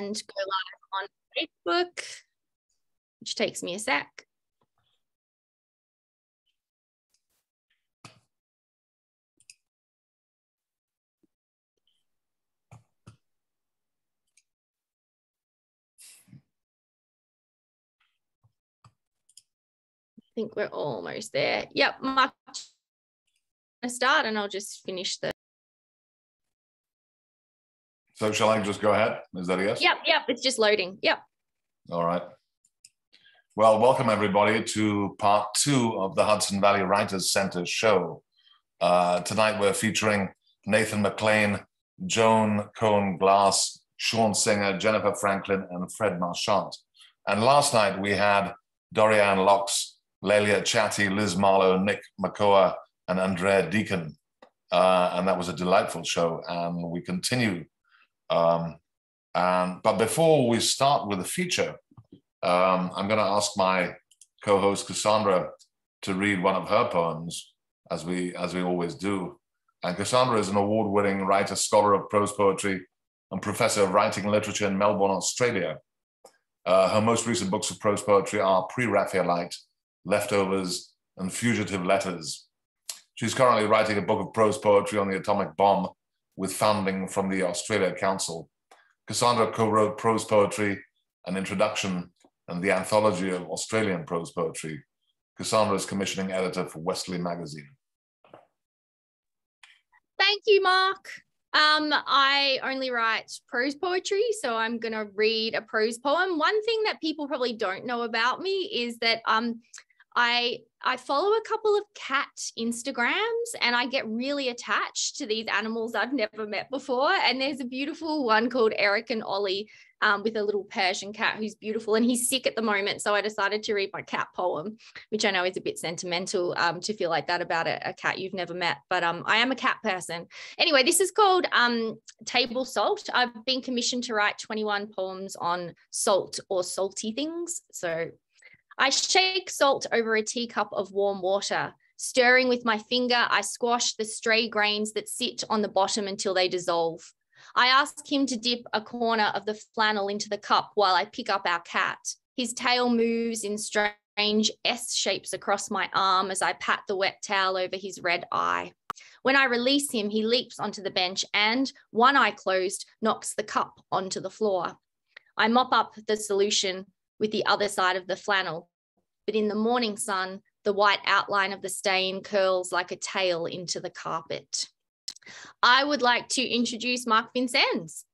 and go live on Facebook, which takes me a sec. I think we're almost there. Yep, Mark, I'm gonna start and I'll just finish the. So shall I just go ahead? Is that a yes? Yep, it's just loading. Yep. All right. Well, welcome everybody to part 2 of the Hudson Valley Writers Center show. Tonight we're featuring Nathan McLean, Joan Cohen-Glass, Sean Singer, Jennifer Franklin, and Fred Marchant. And last night we had Dorianne Locks, Lelia Chatty, Liz Marlowe, Nick Makoa, and Andrea Deacon. And that was a delightful show, and we continue. But before we start with the feature, I'm going to ask my co-host Cassandra to read one of her poems, as we always do. And Cassandra is an award-winning writer, scholar of prose poetry, and professor of writing and literature in Melbourne, Australia. Her most recent books of prose poetry are Pre-Raphaelite, Leftovers, and Fugitive Letters. She's currently writing a book of prose poetry on the atomic bomb with funding from the Australia Council. Cassandra co-wrote prose poetry, an introduction, and the anthology of Australian prose poetry. Cassandra is commissioning editor for Westerly Magazine. Thank you, Mark. I only write prose poetry, so I'm going to read a prose poem. One thing that people probably don't know about me is that I follow a couple of cat Instagrams, and I get really attached to these animals I've never met before. And there's a beautiful one called Eric and Ollie with a little Persian cat who's beautiful, and he's sick at the moment. So I decided to read my cat poem, which I know is a bit sentimental to feel like that about a cat you've never met. But I am a cat person. Anyway, this is called Table Salt. I've been commissioned to write 21 poems on salt or salty things. So I shake salt over a teacup of warm water. Stirring with my finger, I squash the stray grains that sit on the bottom until they dissolve. I ask him to dip a corner of the flannel into the cup while I pick up our cat. His tail moves in strange S shapes across my arm as I pat the wet towel over his red eye. When I release him, he leaps onto the bench and, one eye closed, knocks the cup onto the floor. I mop up the solution with the other side of the flannel, but in the morning sun, the white outline of the stain curls like a tail into the carpet. I would like to introduce Mark Vincennes.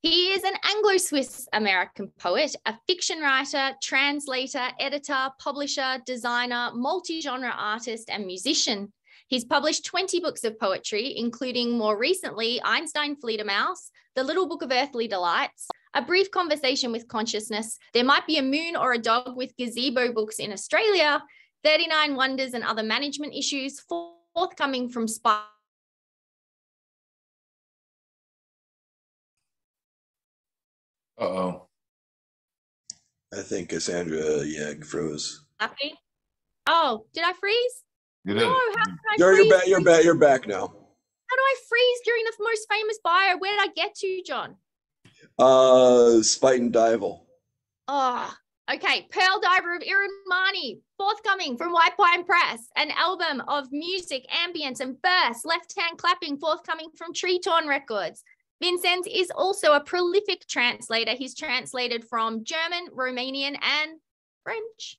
He is an Anglo-Swiss American poet, a fiction writer, translator, editor, publisher, designer, multi-genre artist, and musician. He's published 20 books of poetry, including more recently Einstein Fledermaus, The Little Book of Earthly Delights, A Brief Conversation with Consciousness, There Might Be a Moon or a Dog with Gazebo Books in Australia, 39 Wonders and Other Management Issues, forthcoming from Spy. Uh-oh. I think Cassandra, froze. Happy? Oh, did I freeze? You did. No, how can I You're freeze? back. You're back now. How do I freeze during the most famous bio? Where did I get to, John? Spite and Dival. Oh, okay. Pearl Diver of Irumani, forthcoming from White Pine Press, an album of music, ambience, and verse, left-hand clapping, forthcoming from Tree Torn Records. Vincennes is also a prolific translator. He's translated from German, Romanian, and French.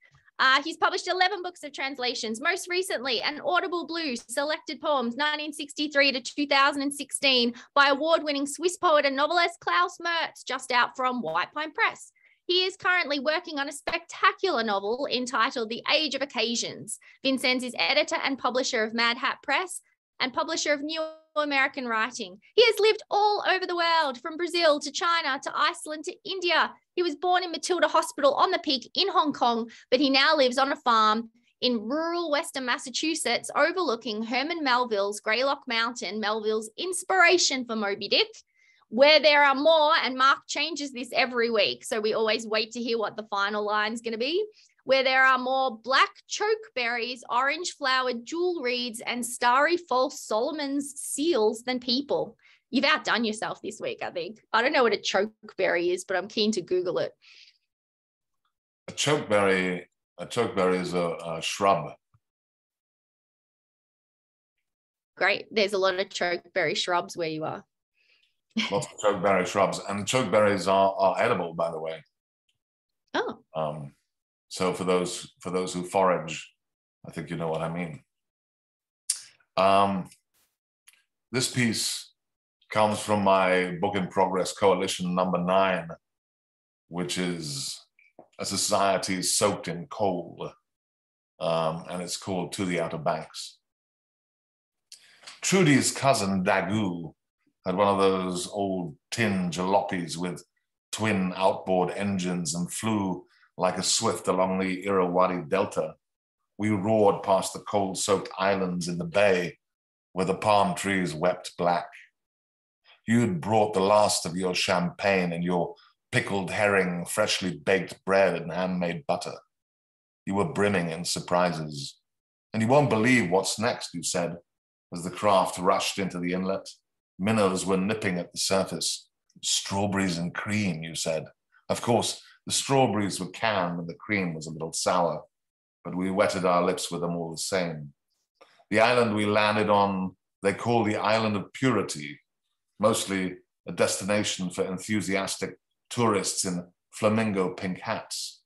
He's published 11 books of translations, most recently An Audible Blue, Selected Poems, 1963 to 2016, by award-winning Swiss poet and novelist Klaus Mertz, just out from White Pine Press. He is currently working on a spectacular novel entitled The Age of Occasions. Vincennes is editor and publisher of Mad Hat Press and publisher of New American Writing. He has lived all over the world, from Brazil to China to Iceland to India. He was born in Matilda Hospital on the Peak in Hong Kong, but he now lives on a farm in rural Western Massachusetts, overlooking Herman Melville's Greylock Mountain, Melville's inspiration for Moby Dick, where there are more, and Mark changes this every week, so we always wait to hear what the final line is going to be, where there are more black chokeberries, orange-flowered jewel reeds, and starry false Solomon's seals than people. You've outdone yourself this week, I think. I don't know what a chokeberry is, but I'm keen to Google it. A chokeberry is a shrub. Great. There's a lot of chokeberry shrubs where you are. Lots of chokeberry shrubs, and chokeberries are edible, by the way. Oh. So for those who forage, I think you know what I mean. This piece comes from my book in progress, Coalition number 9, which is a society soaked in coal, and it's called To the Outer Banks. Trudy's cousin Daggoo had one of those old tin jalopies with twin outboard engines and flew like a swift along the Irrawaddy Delta. We roared past the coal-soaked islands in the bay where the palm trees wept black. You'd brought the last of your champagne and your pickled herring, freshly baked bread and handmade butter. You were brimming in surprises. And you won't believe what's next, you said, as the craft rushed into the inlet. Minnows were nipping at the surface. Strawberries and cream, you said. Of course, the strawberries were canned and the cream was a little sour, but we wetted our lips with them all the same. The island we landed on, they call the Island of Purity, mostly a destination for enthusiastic tourists in flamingo pink hats.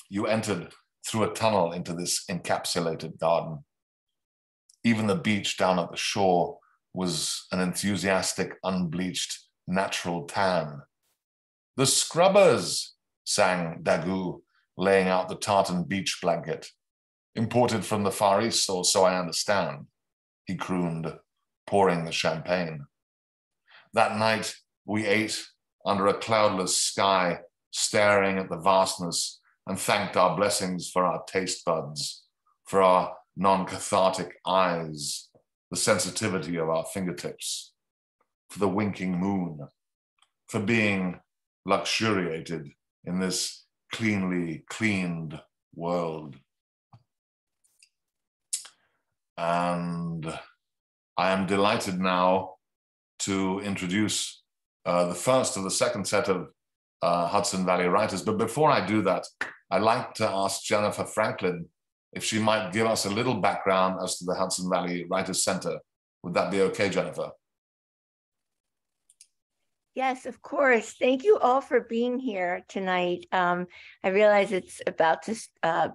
You entered through a tunnel into this encapsulated garden. Even the beach down at the shore was an enthusiastic, unbleached, natural tan. The scrubbers, sang Daggoo, laying out the tartan beach blanket. Imported from the Far East, or so I understand, he crooned, pouring the champagne. That night, we ate under a cloudless sky, staring at the vastness, and thanked our blessings for our taste buds, for our non-cathartic eyes, the sensitivity of our fingertips, for the winking moon, for being luxuriated in this cleanly cleaned world. And I am delighted now to introduce the first of the second set of Hudson Valley writers. But before I do that, I'd like to ask Jennifer Franklin if she might give us a little background as to the Hudson Valley Writers Center. Would that be okay, Jennifer? Yes, of course. Thank you all for being here tonight. I realize it's about to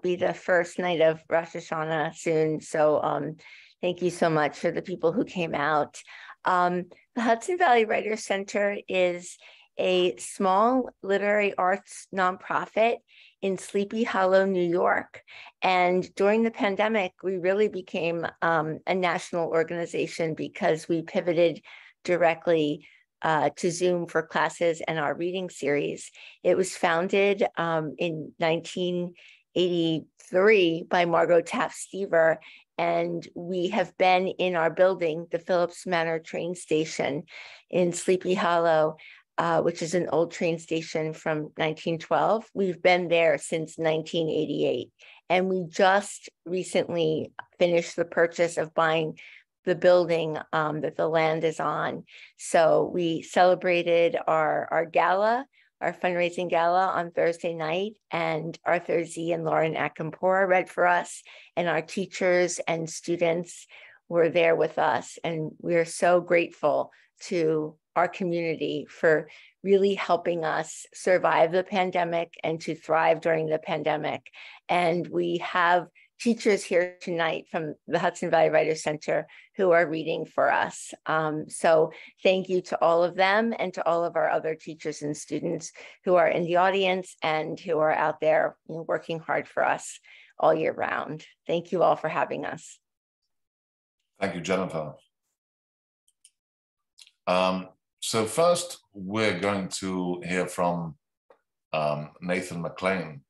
be the first night of Rosh Hashanah soon. So thank you so much for the people who came out. The Hudson Valley Writers Center is a small literary arts nonprofit in Sleepy Hollow, New York. And during the pandemic, we really became a national organization because we pivoted directly to Zoom for classes and our reading series. It was founded in 1983 by Margot Taft-Stever, and we have been in our building, the Phillips Manor train station in Sleepy Hollow, which is an old train station from 1912. We've been there since 1988, and we just recently finished the purchase of buying the building that the land is on. So we celebrated our gala, our fundraising gala on Thursday night, and Arthur Z. and Lauren Akampora read for us, and our teachers and students were there with us. And we're so grateful to our community for really helping us survive the pandemic and to thrive during the pandemic. And we have teachers here tonight from the Hudson Valley Writers Center who are reading for us. So thank you to all of them and to all of our other teachers and students who are in the audience and who are out there, working hard for us all year round. Thank you all for having us. Thank you, Jennifer. So first, we're going to hear from Nathan McLean,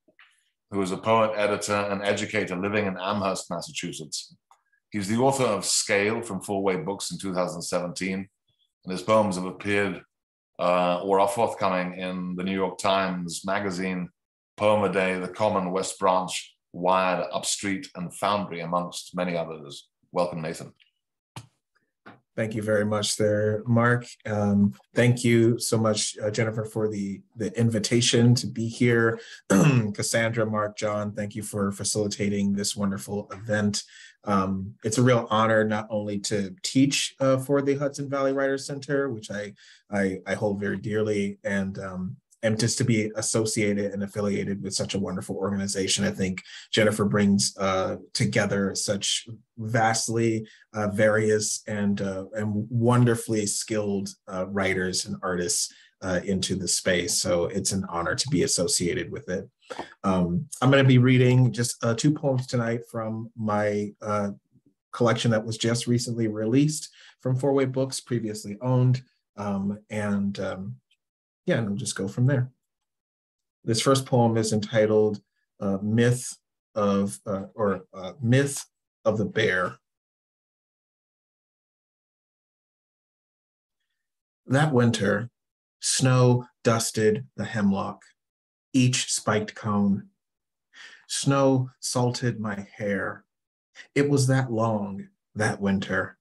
who is a poet, editor, and educator living in Amherst, Massachusetts. He's the author of Scale from Four Way Books in 2017, and his poems have appeared or are forthcoming in the New York Times Magazine, Poem a Day, The Common, West Branch, Wired, Upstreet, and Foundry, amongst many others. Welcome, Nathan. Thank you very much there, Mark. Thank you so much, Jennifer, for the invitation to be here. Cassandra, Mark, John, thank you for facilitating this wonderful event. It's a real honor not only to teach for the Hudson Valley Writers Center, which I hold very dearly, and just to be associated and affiliated with such a wonderful organization. I think Jennifer brings together such vastly various and wonderfully skilled writers and artists into the space. So it's an honor to be associated with it. I'm going to be reading just 2 poems tonight from my collection that was just recently released from Four Way Books, previously owned. Yeah, and we'll just go from there. This first poem is entitled Myth of the Bear. That winter, snow dusted the hemlock, each spiked cone. Snow salted my hair. It was that long, that winter.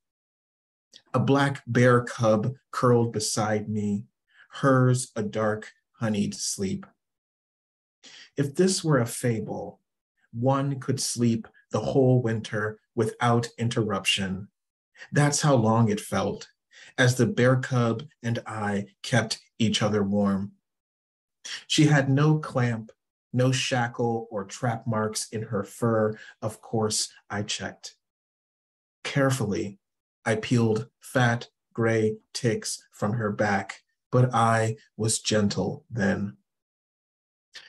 A black bear cub curled beside me, hers a dark, honeyed sleep. If this were a fable, one could sleep the whole winter without interruption. That's how long it felt, as the bear cub and I kept each other warm. She had no clamp, no shackle or trap marks in her fur. Of course, I checked. Carefully, I peeled fat, gray ticks from her back, but I was gentle then.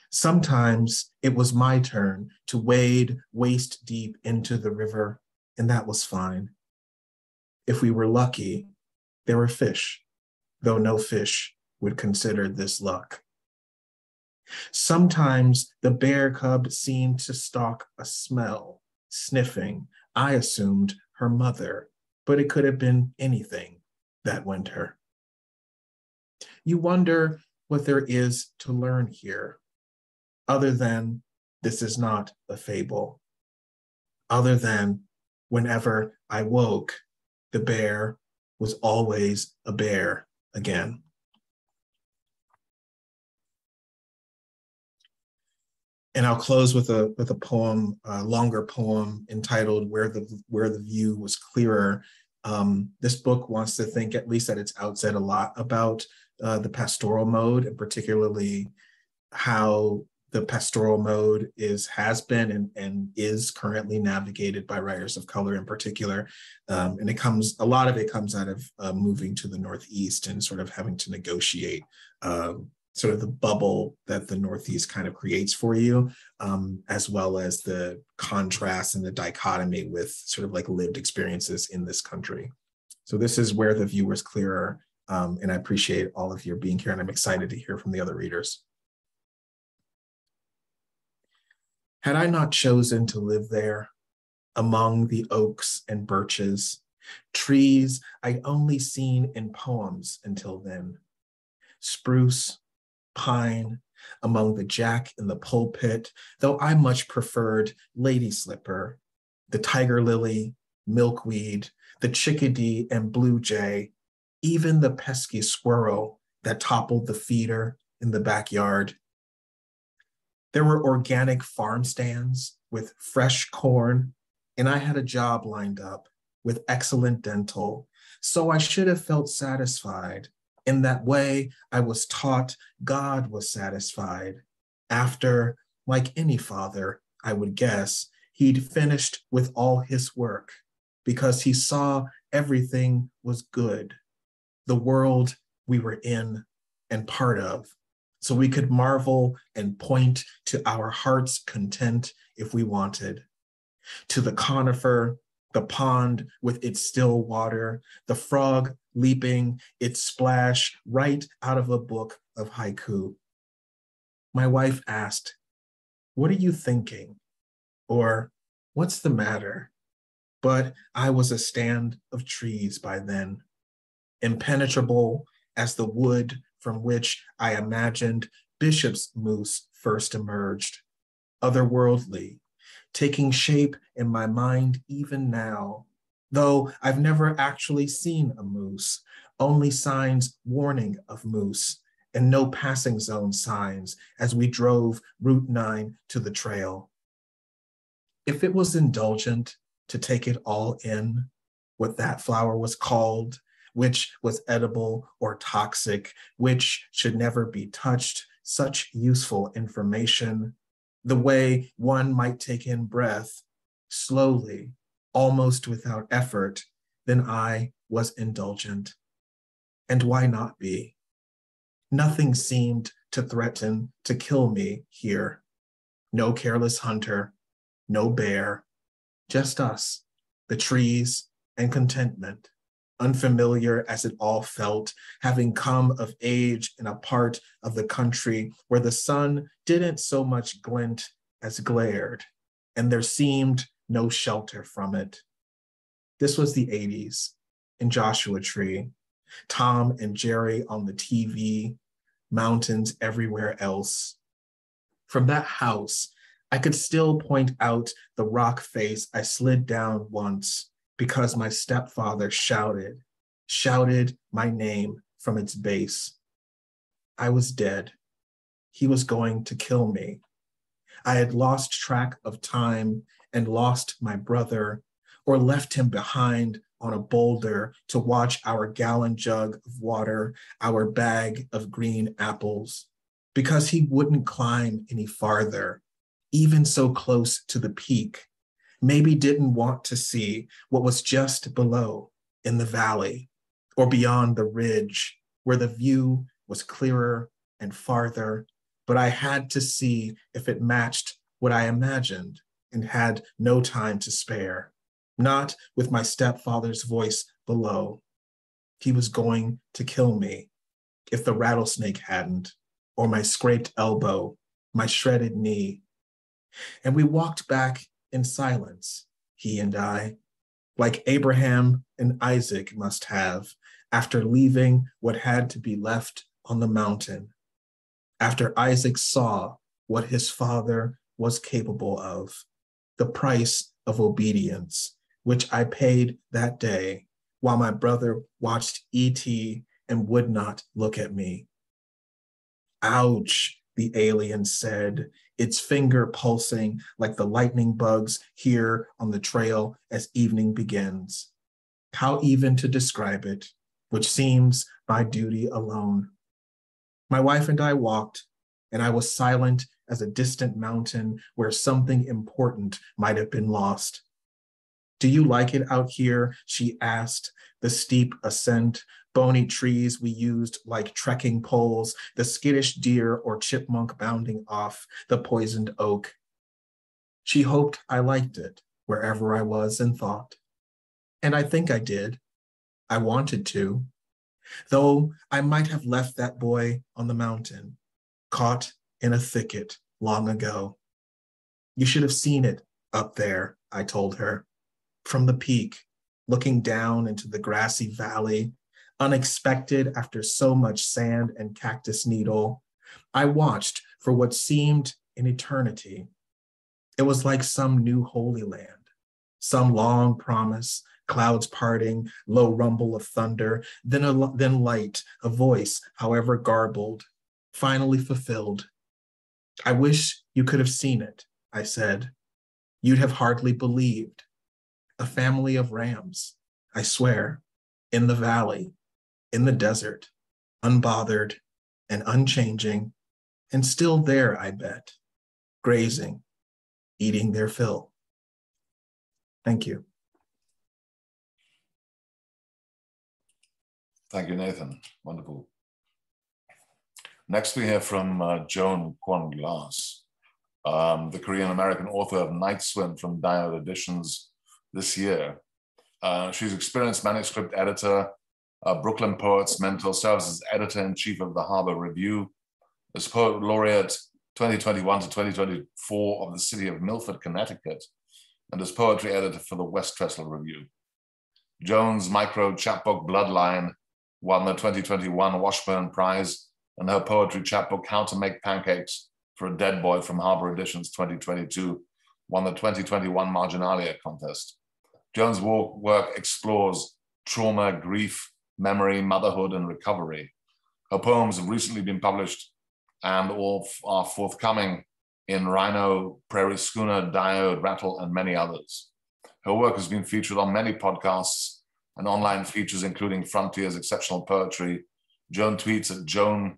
Sometimes it was my turn to wade waist deep into the river, and that was fine. If we were lucky, there were fish, though no fish would consider this luck. Sometimes the bear cub seemed to stalk a smell, sniffing. I assumed her mother, but it could have been anything that winter. You wonder what there is to learn here, other than this is not a fable, other than whenever I woke, the bear was always a bear again. And I'll close with a poem, a longer poem entitled "Where the View Was Clearer." This book wants to think, at least at its outset, a lot about the pastoral mode, and particularly how the pastoral mode has been and is currently navigated by writers of color in particular. And a lot of it comes out of moving to the Northeast and sort of having to negotiate sort of the bubble that the Northeast kind of creates for you, as well as the contrast and the dichotomy with sort of like lived experiences in this country. So this is Where the View Was Clearer, and I appreciate all of your being here, and I'm excited to hear from the other readers. Had I not chosen to live there, among the oaks and birches, trees I'd only seen in poems until then, spruce, pine, among the jack in the pulpit, though I much preferred lady slipper, the tiger lily, milkweed, the chickadee and blue jay, even the pesky squirrel that toppled the feeder in the backyard. There were organic farm stands with fresh corn, and I had a job lined up with excellent dental, so I should have felt satisfied. In that way, I was taught God was satisfied. After, like any father, I would guess, he'd finished with all his work because he saw everything was good, the world we were in and part of, so we could marvel and point to our heart's content if we wanted. To the conifer, the pond with its still water, the frog leaping its splash right out of a book of haiku. My wife asked, "What are you thinking?" Or, "What's the matter?" But I was a stand of trees by then, impenetrable as the wood from which I imagined Bishop's Moose first emerged, otherworldly, taking shape in my mind even now, though I've never actually seen a moose, only signs warning of moose and no passing zone signs as we drove Route 9 to the trail. If it was indulgent to take it all in, what that flower was called, which was edible or toxic, which should never be touched, such useful information, the way one might take in breath, slowly, almost without effort, then I was indulgent. And why not be? Nothing seemed to threaten to kill me here. No careless hunter, no bear, just us, the trees, and contentment, unfamiliar as it all felt, having come of age in a part of the country where the sun didn't so much glint as glared, and there seemed no shelter from it. This was the 80s in Joshua Tree, Tom and Jerry on the TV, mountains everywhere else. From that house, I could still point out the rock face I slid down once because my stepfather shouted my name from its base. I was dead. He was going to kill me. I had lost track of time and lost my brother, or left him behind on a boulder to watch our gallon jug of water, our bag of green apples, because he wouldn't climb any farther, even so close to the peak, maybe didn't want to see what was just below in the valley or beyond the ridge where the view was clearer and farther, but I had to see if it matched what I imagined and had no time to spare, not with my stepfather's voice below. He was going to kill me if the rattlesnake hadn't, or my scraped elbow, my shredded knee. And we walked back in silence, he and I, like Abraham and Isaac must have after leaving what had to be left on the mountain, after Isaac saw what his father was capable of, the price of obedience, which I paid that day while my brother watched E.T. and would not look at me. Ouch, the alien said, its finger pulsing like the lightning bugs here on the trail as evening begins. How even to describe it, which seems my duty alone. My wife and I walked, and I was silent as a distant mountain where something important might have been lost. Do you like it out here? She asked, the steep ascent, bony trees we used like trekking poles, the skittish deer or chipmunk bounding off the poisoned oak. She hoped I liked it wherever I was and thought. And I think I did. I wanted to, though I might have left that boy on the mountain, caught in a thicket long ago. You should have seen it up there, I told her, from the peak, looking down into the grassy valley, unexpected after so much sand and cactus needle. I watched for what seemed an eternity. It was like some new holy land, some long promise, clouds parting, low rumble of thunder, then light, a voice, however garbled, finally fulfilled. I wish you could have seen it, I said. You'd have hardly believed. A family of rams, I swear, in the valley, in the desert, unbothered and unchanging, and still there, I bet, grazing, eating their fill. Thank you. Thank you, Nathan. Wonderful. Next, we hear from Joan Kwon Glass, the Korean-American author of Night Swim from Diode Editions this year. She's experienced manuscript editor, Brooklyn Poets Mentor, serves as editor-in-chief of the Harbor Review, as poet laureate 2021 to 2024 of the city of Milford, Connecticut, and as poetry editor for the West Trestle Review. Joan's micro chapbook Bloodline won the 2021 Washburn Prize, and her poetry chapbook How to Make Pancakes for a Dead Boy from Harbor Editions 2022 won the 2021 Marginalia contest. Joan's work explores trauma, grief, memory, motherhood, and recovery. Her poems have recently been published and all are forthcoming in Rhino, Prairie Schooner, Diode, Rattle, and many others. Her work has been featured on many podcasts and online features, including Frontiers Exceptional Poetry. Joan tweets at Joan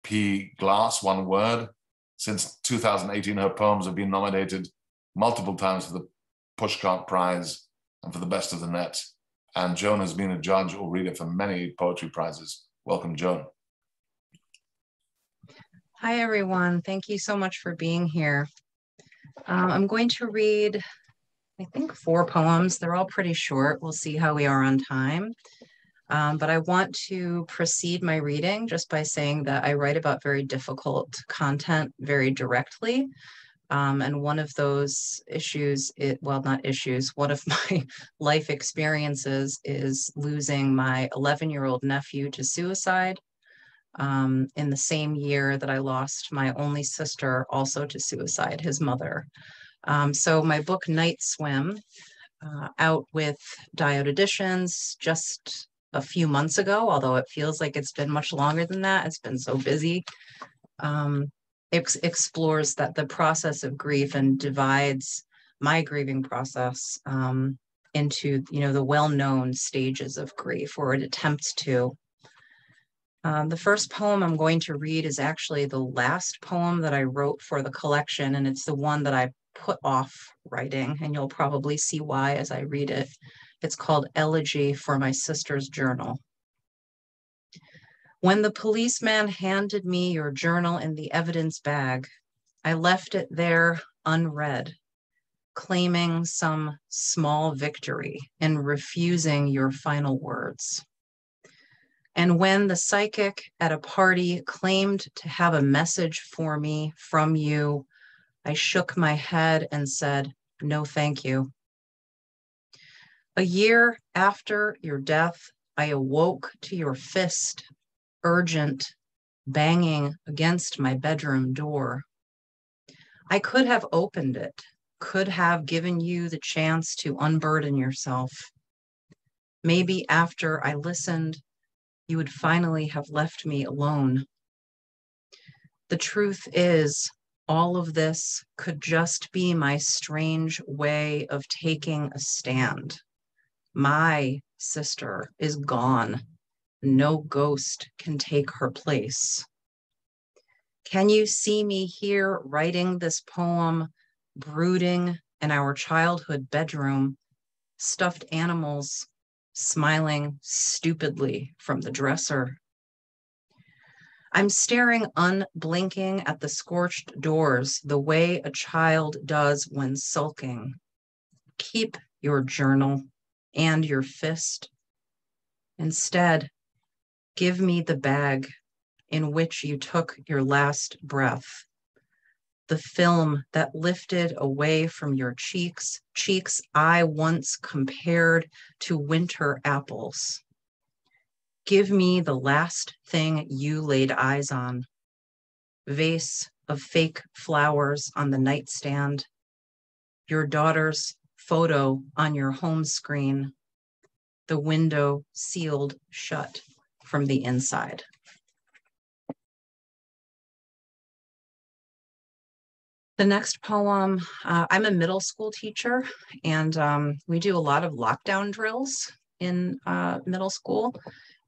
P. Glass, one word. Since 2018, her poems have been nominated multiple times for the Pushcart Prize and for the Best of the Net. And Joan has been a judge or reader for many poetry prizes. Welcome, Joan. Hi, everyone. Thank you so much for being here. I'm going to read, I think, 4 poems. They're all pretty short. We'll see how we are on time. But I want to precede my reading just by saying that I write about very difficult content very directly. And one of those issues, one of my life experiences is losing my 11-year-old nephew to suicide in the same year that I lost my only sister also to suicide, his mother. So my book, Night Swim, out with Diode Editions just a few months ago, although it feels like it's been much longer than that. It's been so busy. Explores the process of grief and divides my grieving process into, the well-known stages of grief, or it attempts to. The first poem I'm going to read is actually the last poem that I wrote for the collection, and it's the one that I put off writing, and you'll probably see why as I read it. It's called Elegy for My Sister's Journal. When the policeman handed me your journal in the evidence bag, I left it there unread, claiming some small victory in refusing your final words. And when the psychic at a party claimed to have a message for me from you, I shook my head and said, no, thank you. A year after your death, I awoke to your fist, urgent, banging against my bedroom door. I could have opened it, could have given you the chance to unburden yourself. Maybe after I listened, you would finally have left me alone. The truth is, all of this could just be my strange way of taking a stand. My sister is gone. No ghost can take her place. Can you see me here writing this poem, brooding in our childhood bedroom, stuffed animals smiling stupidly from the dresser? I'm staring unblinking at the scorched doors the way a child does when sulking. Keep your journal and your fist. Instead, give me the bag in which you took your last breath, the film that lifted away from your cheeks I once compared to winter apples. Give me the last thing you laid eyes on, vase of fake flowers on the nightstand, your daughter's photo on your home screen, the window sealed shut from the inside. The next poem, I'm a middle school teacher, and we do a lot of lockdown drills in middle school,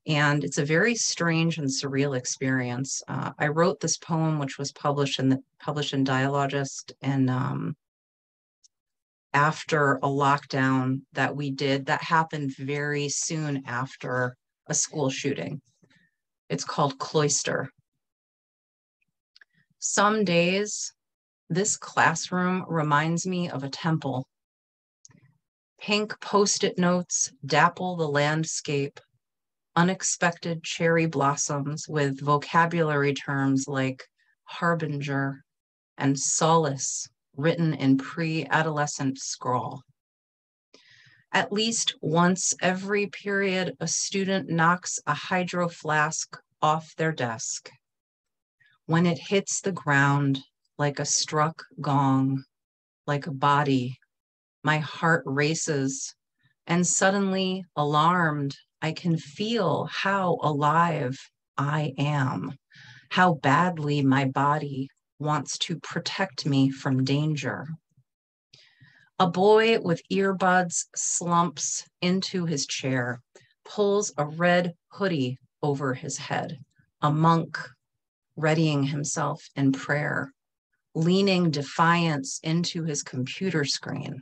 and it's a very strange and surreal experience. I wrote this poem, which was published in Dialogist, and after a lockdown that we did, that happened very soon after a school shooting. It's called Cloister. Some days, this classroom reminds me of a temple. Pink Post-it notes dapple the landscape, unexpected cherry blossoms with vocabulary terms like harbinger and solace written in pre-adolescent scrawl. At least once every period, a student knocks a hydro flask off their desk. When it hits the ground like a struck gong, like a body, my heart races And suddenly, alarmed, I can feel how alive I am, how badly my body wants to protect me from danger. A boy with earbuds slumps into his chair, pulls a red hoodie over his head, a monk readying himself in prayer, leaning defiance into his computer screen.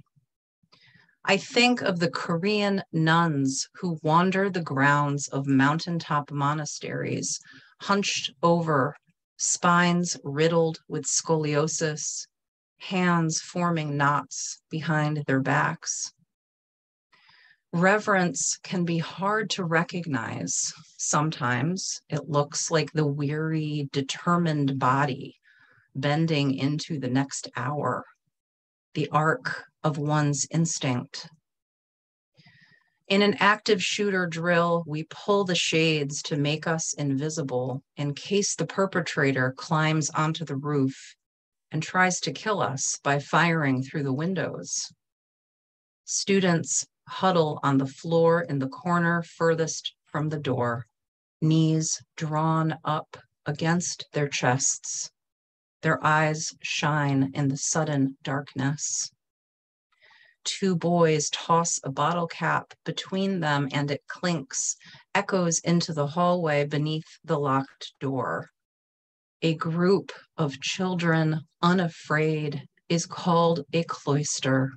I think of the Korean nuns who wander the grounds of mountaintop monasteries, hunched over, spines riddled with scoliosis, hands forming knots behind their backs. Reverence can be hard to recognize. Sometimes it looks like the weary, determined body bending into the next hour, the arc of one's instinct. In an active shooter drill, we pull the shades to make us invisible in case the perpetrator climbs onto the roof and tries to kill us by firing through the windows. Students huddle on the floor in the corner furthest from the door, knees drawn up against their chests. Their eyes shine in the sudden darkness. Two boys toss a bottle cap between them and it clinks, echoes into the hallway beneath the locked door. A group of children unafraid is called a cloister.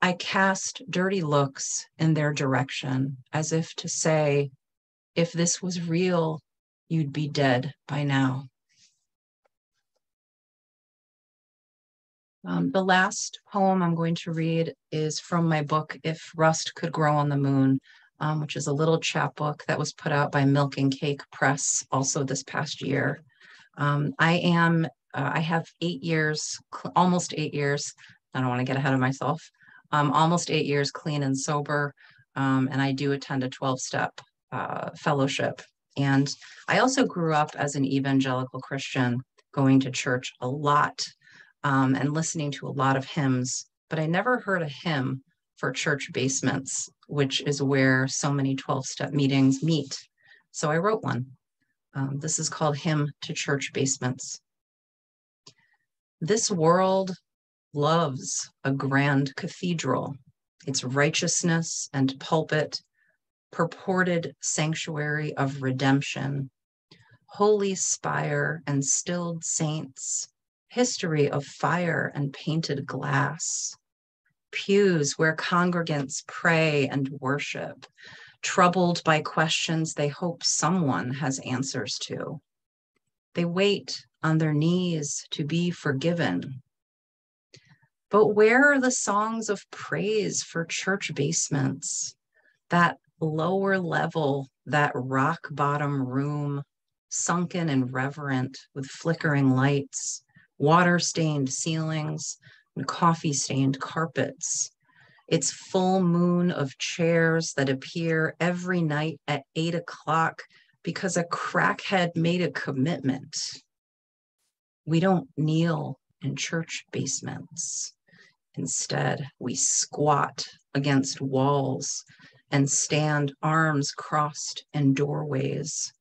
I cast dirty looks in their direction as if to say, if this was real, you'd be dead by now. The last poem I'm going to read is from my book, If Rust Could Grow on the Moon, which is a little chapbook that was put out by Milk and Cake Press also this past year. I have 8 years, almost 8 years. I don't want to get ahead of myself. Almost 8 years clean and sober. And I do attend a 12-step fellowship. And I also grew up as an evangelical Christian, going to church a lot. And listening to a lot of hymns, but I never heard a hymn for church basements, which is where so many 12-step meetings meet. So I wrote one. This is called Hymn to Church Basements. This world loves a grand cathedral, its righteousness and pulpit, purported sanctuary of redemption, holy spire and stilled saints, history of fire and painted glass, pews where congregants pray and worship, troubled by questions they hope someone has answers to. They wait on their knees to be forgiven. But where are the songs of praise for church basements? That lower level, that rock bottom room, sunken and reverent with flickering lights, water-stained ceilings, and coffee-stained carpets. Its full moon of chairs that appear every night at 8 o'clock because a crackhead made a commitment. We don't kneel in church basements. Instead, we squat against walls and stand arms crossed in doorways.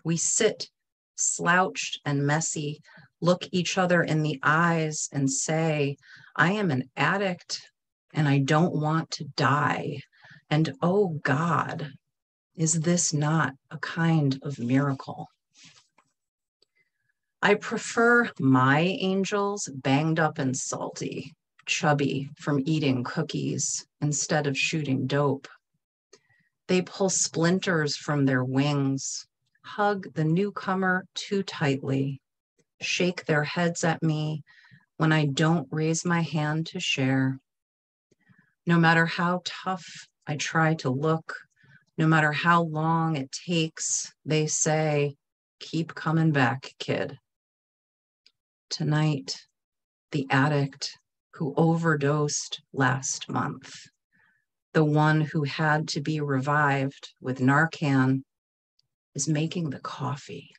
We sit slouched and messy, look each other in the eyes and say, I am an addict and I don't want to die. And oh God, is this not a kind of miracle? I prefer my angels banged up and salty, chubby from eating cookies instead of shooting dope. They pull splinters from their wings, hug the newcomer too tightly, shake their heads at me when I don't raise my hand to share. No matter how tough I try to look, no matter how long it takes, they say, keep coming back, kid. Tonight, the addict who overdosed last month, the one who had to be revived with Narcan, is making the coffee.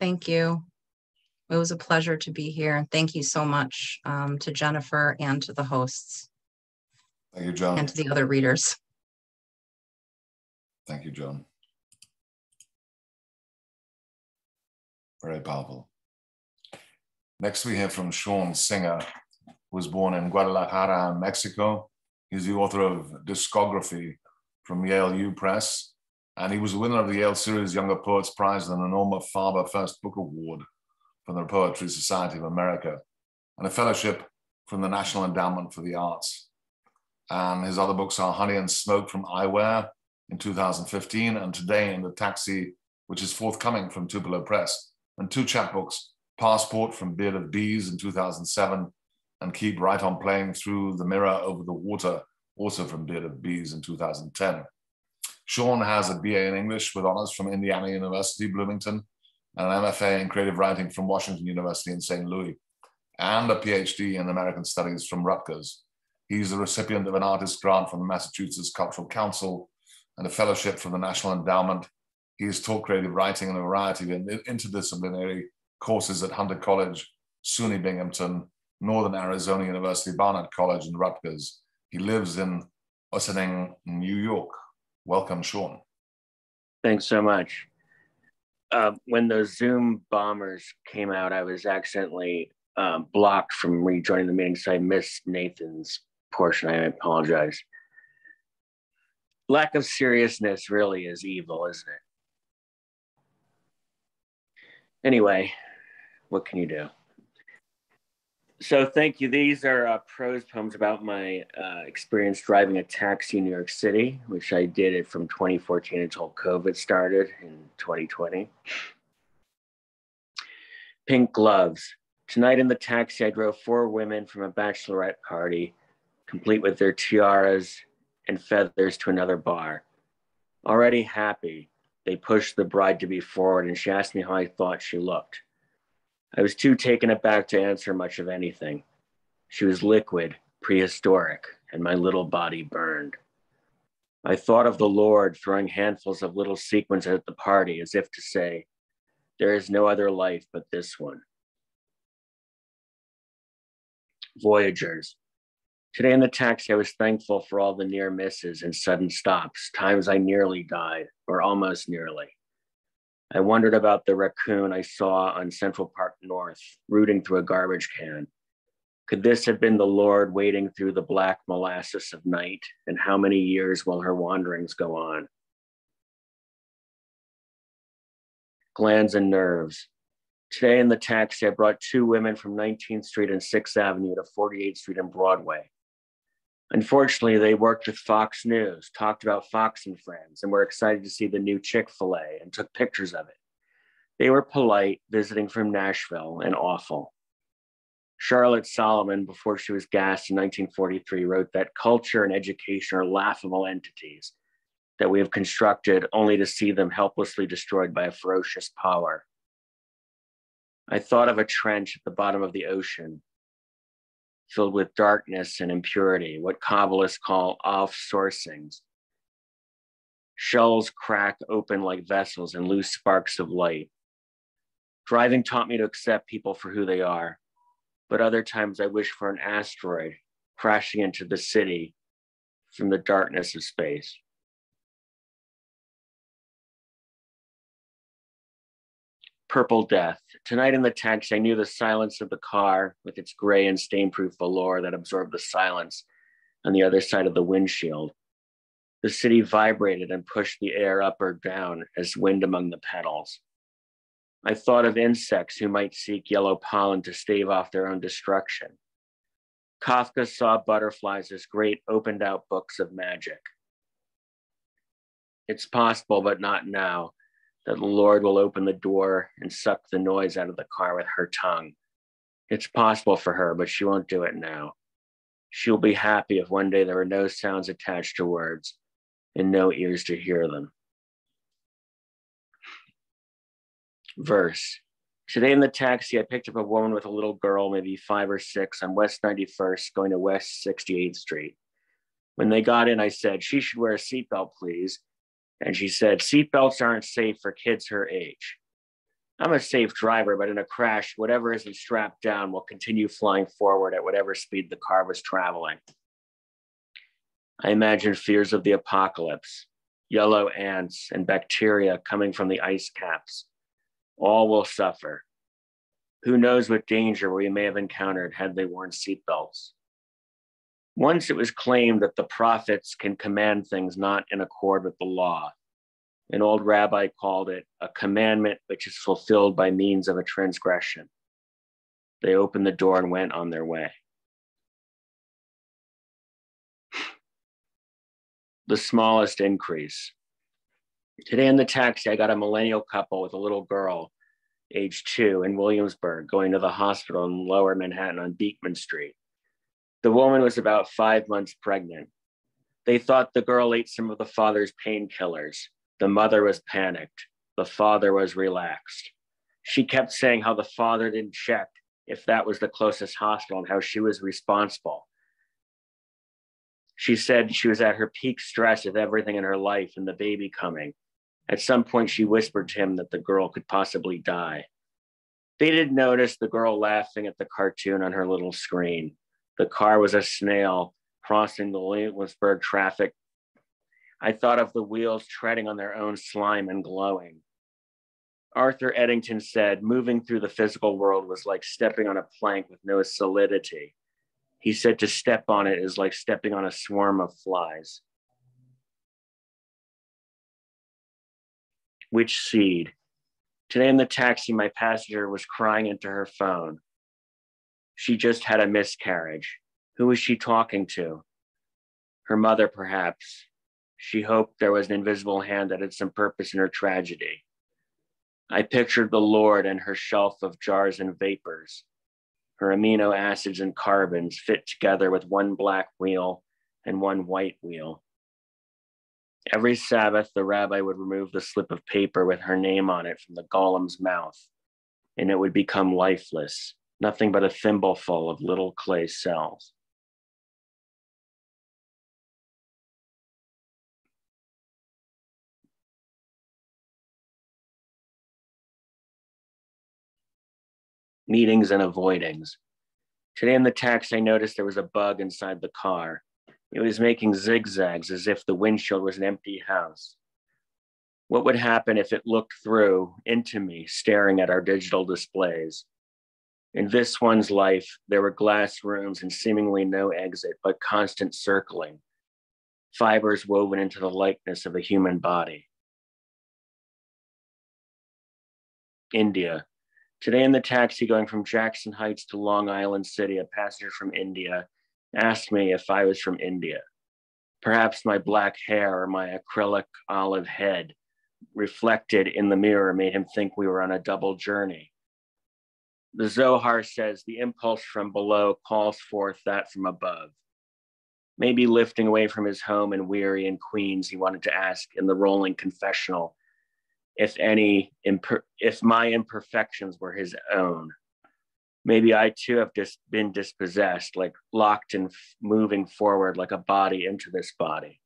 Thank you. It was a pleasure to be here. And thank you so much to Jennifer and to the hosts. Thank you, Joan. And to the other readers. Thank you, Joan. Very powerful. Next, we hear from Sean Singer, who was born in Guadalajara, Mexico. He's the author of Discography from Yale U Press, and he was a winner of the Yale Series Younger Poets Prize and the Norma Farber First Book Award from the Poetry Society of America, and a fellowship from the National Endowment for the Arts. And his other books are Honey and Smoke from Eyewear in 2015, and Today in the Taxi, which is forthcoming from Tupelo Press, and two chapbooks, Passport from Beard of Bees in 2007, and Keep Right on Playing Through the Mirror Over the Water, also from Beard of Bees in 2010. Sean has a BA in English with honors from Indiana University, Bloomington, and an MFA in creative writing from Washington University in St. Louis, and a PhD in American Studies from Rutgers. He's the recipient of an artist grant from the Massachusetts Cultural Council and a fellowship from the National Endowment. He has taught creative writing in a variety of interdisciplinary courses at Hunter College, SUNY Binghamton, Northern Arizona University, Barnard College, and Rutgers. He lives in Ossining, New York. Welcome, Sean. Thanks so much. When those Zoom bombers came out, I was accidentally blocked from rejoining the meeting, so I missed Nathan's portion. I apologize. Lack of seriousness really is evil, isn't it? Anyway, what can you do? So thank you. These are prose poems about my experience driving a taxi in New York City, which I did it from 2014 until COVID started in 2020. Pink gloves. Tonight in the taxi, I drove 4 women from a bachelorette party, complete with their tiaras and feathers, to another bar. Already happy, they pushed the bride-to-be forward and she asked me how I thought she looked. I was too taken aback to answer much of anything. She was liquid, prehistoric, and my little body burned. I thought of the Lord throwing handfuls of little sequins at the party as if to say, there is no other life but this one. Voyagers. Today in the taxi, I was thankful for all the near misses and sudden stops, times I nearly died, or almost nearly. I wondered about the raccoon I saw on Central Park North, rooting through a garbage can. Could this have been the Lord wading through the black molasses of night, and how many years will her wanderings go on? Glands and nerves. Today in the taxi, I brought 2 women from 19th Street and 6th Avenue to 48th Street and Broadway. Unfortunately, they worked with Fox News, talked about Fox and Friends, and were excited to see the new Chick-fil-A and took pictures of it. They were polite, visiting from Nashville, and awful. Charlotte Solomon, before she was gassed in 1943, wrote that culture and education are laughable entities that we have constructed only to see them helplessly destroyed by a ferocious power. I thought of a trench at the bottom of the ocean, filled with darkness and impurity, what Kabbalists call off-sourcings. Shells crack open like vessels and loose sparks of light. Driving taught me to accept people for who they are, but other times I wish for an asteroid crashing into the city from the darkness of space. Purple death. Tonight in the taxi, I knew the silence of the car with its gray and stain-proof velour that absorbed the silence on the other side of the windshield. The city vibrated and pushed the air up or down as wind among the petals. I thought of insects who might seek yellow pollen to stave off their own destruction. Kafka saw butterflies as great opened out books of magic. It's possible, but not now, that the Lord will open the door and suck the noise out of the car with her tongue. It's possible for her, but she won't do it now. She'll be happy if one day there are no sounds attached to words and no ears to hear them. Verse. Today in the taxi, I picked up a woman with a little girl, maybe 5 or 6, on West 91st, going to West 68th Street. When they got in, I said, she should wear a seatbelt, please. And she said, seatbelts aren't safe for kids her age. I'm a safe driver, but in a crash, whatever isn't strapped down will continue flying forward at whatever speed the car was traveling. I imagine fears of the apocalypse, yellow ants and bacteria coming from the ice caps. All will suffer. Who knows what danger we may have encountered had they worn seatbelts. Once it was claimed that the prophets can command things not in accord with the law. An old rabbi called it a commandment which is fulfilled by means of a transgression. They opened the door and went on their way. The smallest increase. Today in the taxi, I got a millennial couple with a little girl, age 2, in Williamsburg, going to the hospital in Lower Manhattan on Beekman Street. The woman was about 5 months pregnant. They thought the girl ate some of the father's painkillers. The mother was panicked. The father was relaxed. She kept saying how the father didn't check if that was the closest hospital and how she was responsible. She said she was at her peak stress of everything in her life and the baby coming. At some point, she whispered to him that the girl could possibly die. They didn't notice the girl laughing at the cartoon on her little screen. The car was a snail crossing the Williamsburg traffic. I thought of the wheels treading on their own slime and glowing. Arthur Eddington said, moving through the physical world was like stepping on a plank with no solidity. He said to step on it is like stepping on a swarm of flies. Which seed? Today in the taxi, my passenger was crying into her phone. She just had a miscarriage. Who was she talking to? Her mother, perhaps. She hoped there was an invisible hand that had some purpose in her tragedy. I pictured the Lord and her shelf of jars and vapors. Her amino acids and carbons fit together with one black wheel and one white wheel. Every Sabbath, the rabbi would remove the slip of paper with her name on it from the golem's mouth, and it would become lifeless, nothing but a thimbleful of little clay cells. Meetings and avoidings. Today in the taxi, I noticed there was a bug inside the car. It was making zigzags as if the windshield was an empty house. What would happen if it looked through into me, staring at our digital displays? In this one's life, there were glass rooms and seemingly no exit, but constant circling, fibers woven into the likeness of a human body. India. Today in the taxi going from Jackson Heights to Long Island City, a passenger from India asked me if I was from India. Perhaps my black hair or my acrylic olive head reflected in the mirror made him think we were on a double journey. The Zohar says the impulse from below calls forth that from above. Maybe lifting away from his home in Weary and Queens, he wanted to ask in the rolling confessional if my imperfections were his own. Maybe I too have been dispossessed, like locked and moving forward like a body into this body.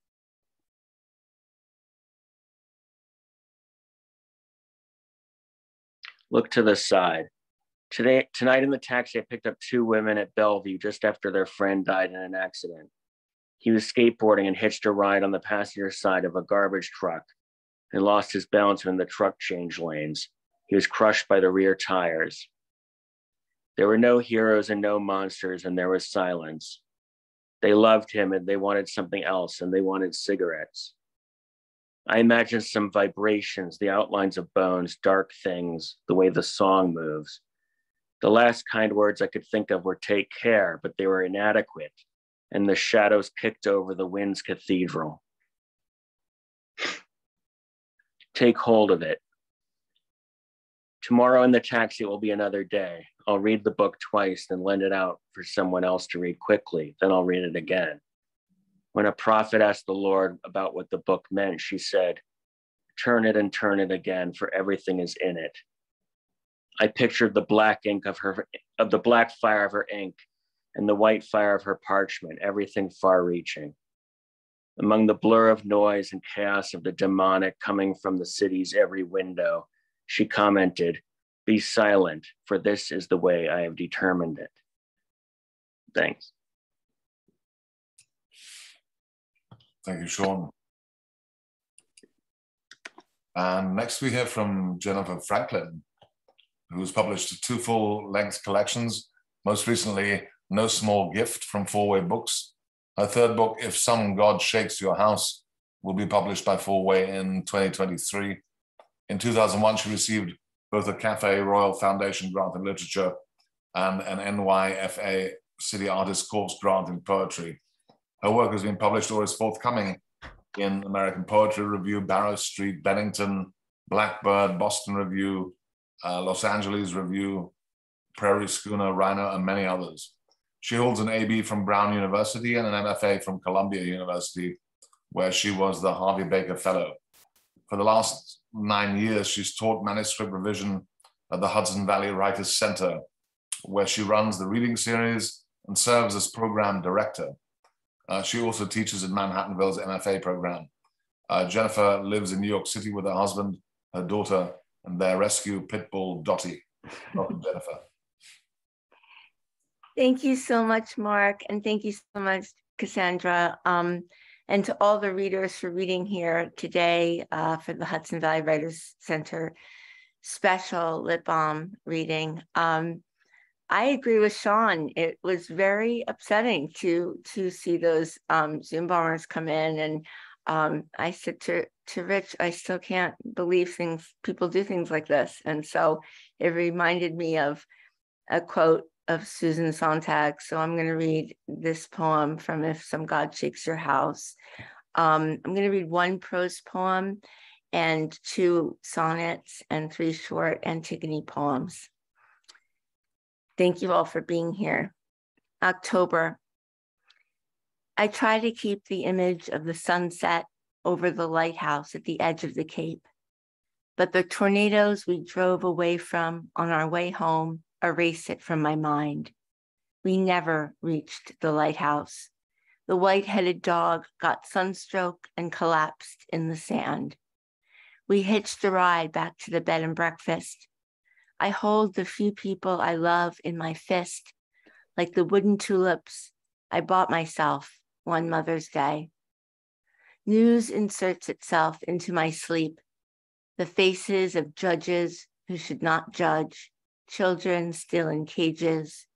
Look to the side. Tonight in the taxi, I picked up 2 women at Bellevue just after their friend died in an accident. He was skateboarding and hitched a ride on the passenger side of a garbage truck and lost his balance when the truck changed lanes. He was crushed by the rear tires. There were no heroes and no monsters, and there was silence. They loved him and they wanted something else, and they wanted cigarettes. I imagined some vibrations, the outlines of bones, dark things, the way the song moves. The last kind words I could think of were take care, but they were inadequate, and the shadows kicked over the wind's cathedral. Take hold of it. Tomorrow in the taxi will be another day. I'll read the book twice, then lend it out for someone else to read quickly. Then I'll read it again. When a prophet asked the Lord about what the book meant, she said, turn it and turn it again, for everything is in it. I pictured the black ink of the black fire of her ink and the white fire of her parchment, everything far-reaching. Among the blur of noise and chaos of the demonic coming from the city's every window, she commented, Be silent, for this is the way I have determined it. Thanks. Thank you, Sean. And next we hear from Jennifer Franklin, who's published 2 full-length collections, most recently, No Small Gift from Four Way Books. Her 3rd book, If Some God Shakes Your House, will be published by Four Way in 2023. In 2001, she received both a Café Royal Foundation grant in literature and an NYFA City Artists Corps grant in poetry. Her work has been published or is forthcoming in American Poetry Review, Barrow Street, Bennington, Blackbird, Boston Review, Los Angeles Review, Prairie Schooner, Rhino, and many others. She holds an AB from Brown University and an MFA from Columbia University, where she was the Harvey Baker Fellow. For the last 9 years, she's taught manuscript revision at the Hudson Valley Writers Center, where she runs the reading series and serves as program director. She also teaches at Manhattanville's MFA program. Jennifer lives in New York City with her husband, her daughter, and their rescue pit bull, Dottie. Welcome, Jennifer. Thank you so much, Mark, and thank you so much, Cassandra, and to all the readers for reading here today for the Hudson Valley Writers Center special lip balm reading. I agree with Sean. It was very upsetting to see those Zoom bombers come in, and I said to Rich, I still can't believe people do things like this. And so it reminded me of a quote of Susan Sontag. So I'm going to read this poem from If Some God Shakes Your House. I'm going to read 1 prose poem and 2 sonnets and 3 short Antigone poems. Thank you all for being here. October. I try to keep the image of the sunset over the lighthouse at the edge of the Cape, but the tornadoes we drove away from on our way home erase it from my mind. We never reached the lighthouse. The white-headed dog got sunstroke and collapsed in the sand. We hitched a ride back to the bed and breakfast. I hold the few people I love in my fist, like the wooden tulips I bought myself one Mother's Day. News inserts itself into my sleep, the faces of judges who should not judge, children still in cages.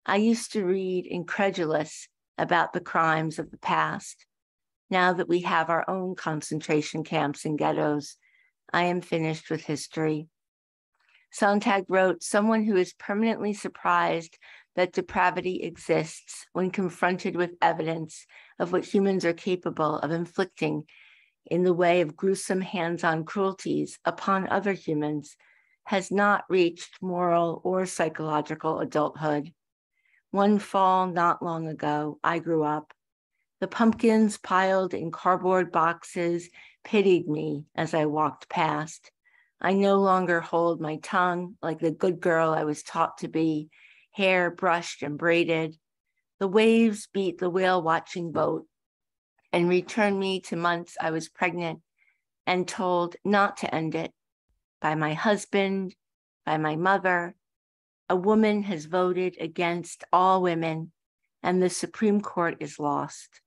I used to read incredulous about the crimes of the past. Now that we have our own concentration camps and ghettos, I am finished with history. Sontag wrote, someone who is permanently surprised that depravity exists when confronted with evidence of what humans are capable of inflicting in the way of gruesome hands-on cruelties upon other humans has not reached moral or psychological adulthood. One fall not long ago, I grew up. The pumpkins piled in cardboard boxes pitied me as I walked past. I no longer hold my tongue like the good girl I was taught to be, hair brushed and braided. The waves beat the whale-watching boat and return me to months I was pregnant and told not to end it by my husband, by my mother. A woman has voted against all women, and the Supreme Court is lost.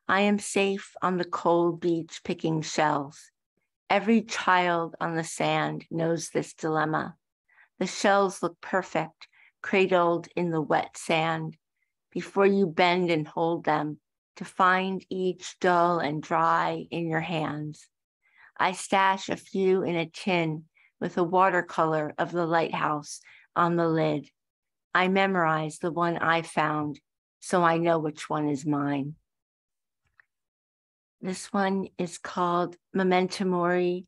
I am safe on the cold beach picking shells. Every child on the sand knows this dilemma. The shells look perfect, cradled in the wet sand, before you bend and hold them to find each dull and dry in your hands. I stash a few in a tin with a watercolor of the lighthouse on the lid. I memorize the one I found, so I know which one is mine. This one is called Memento Mori,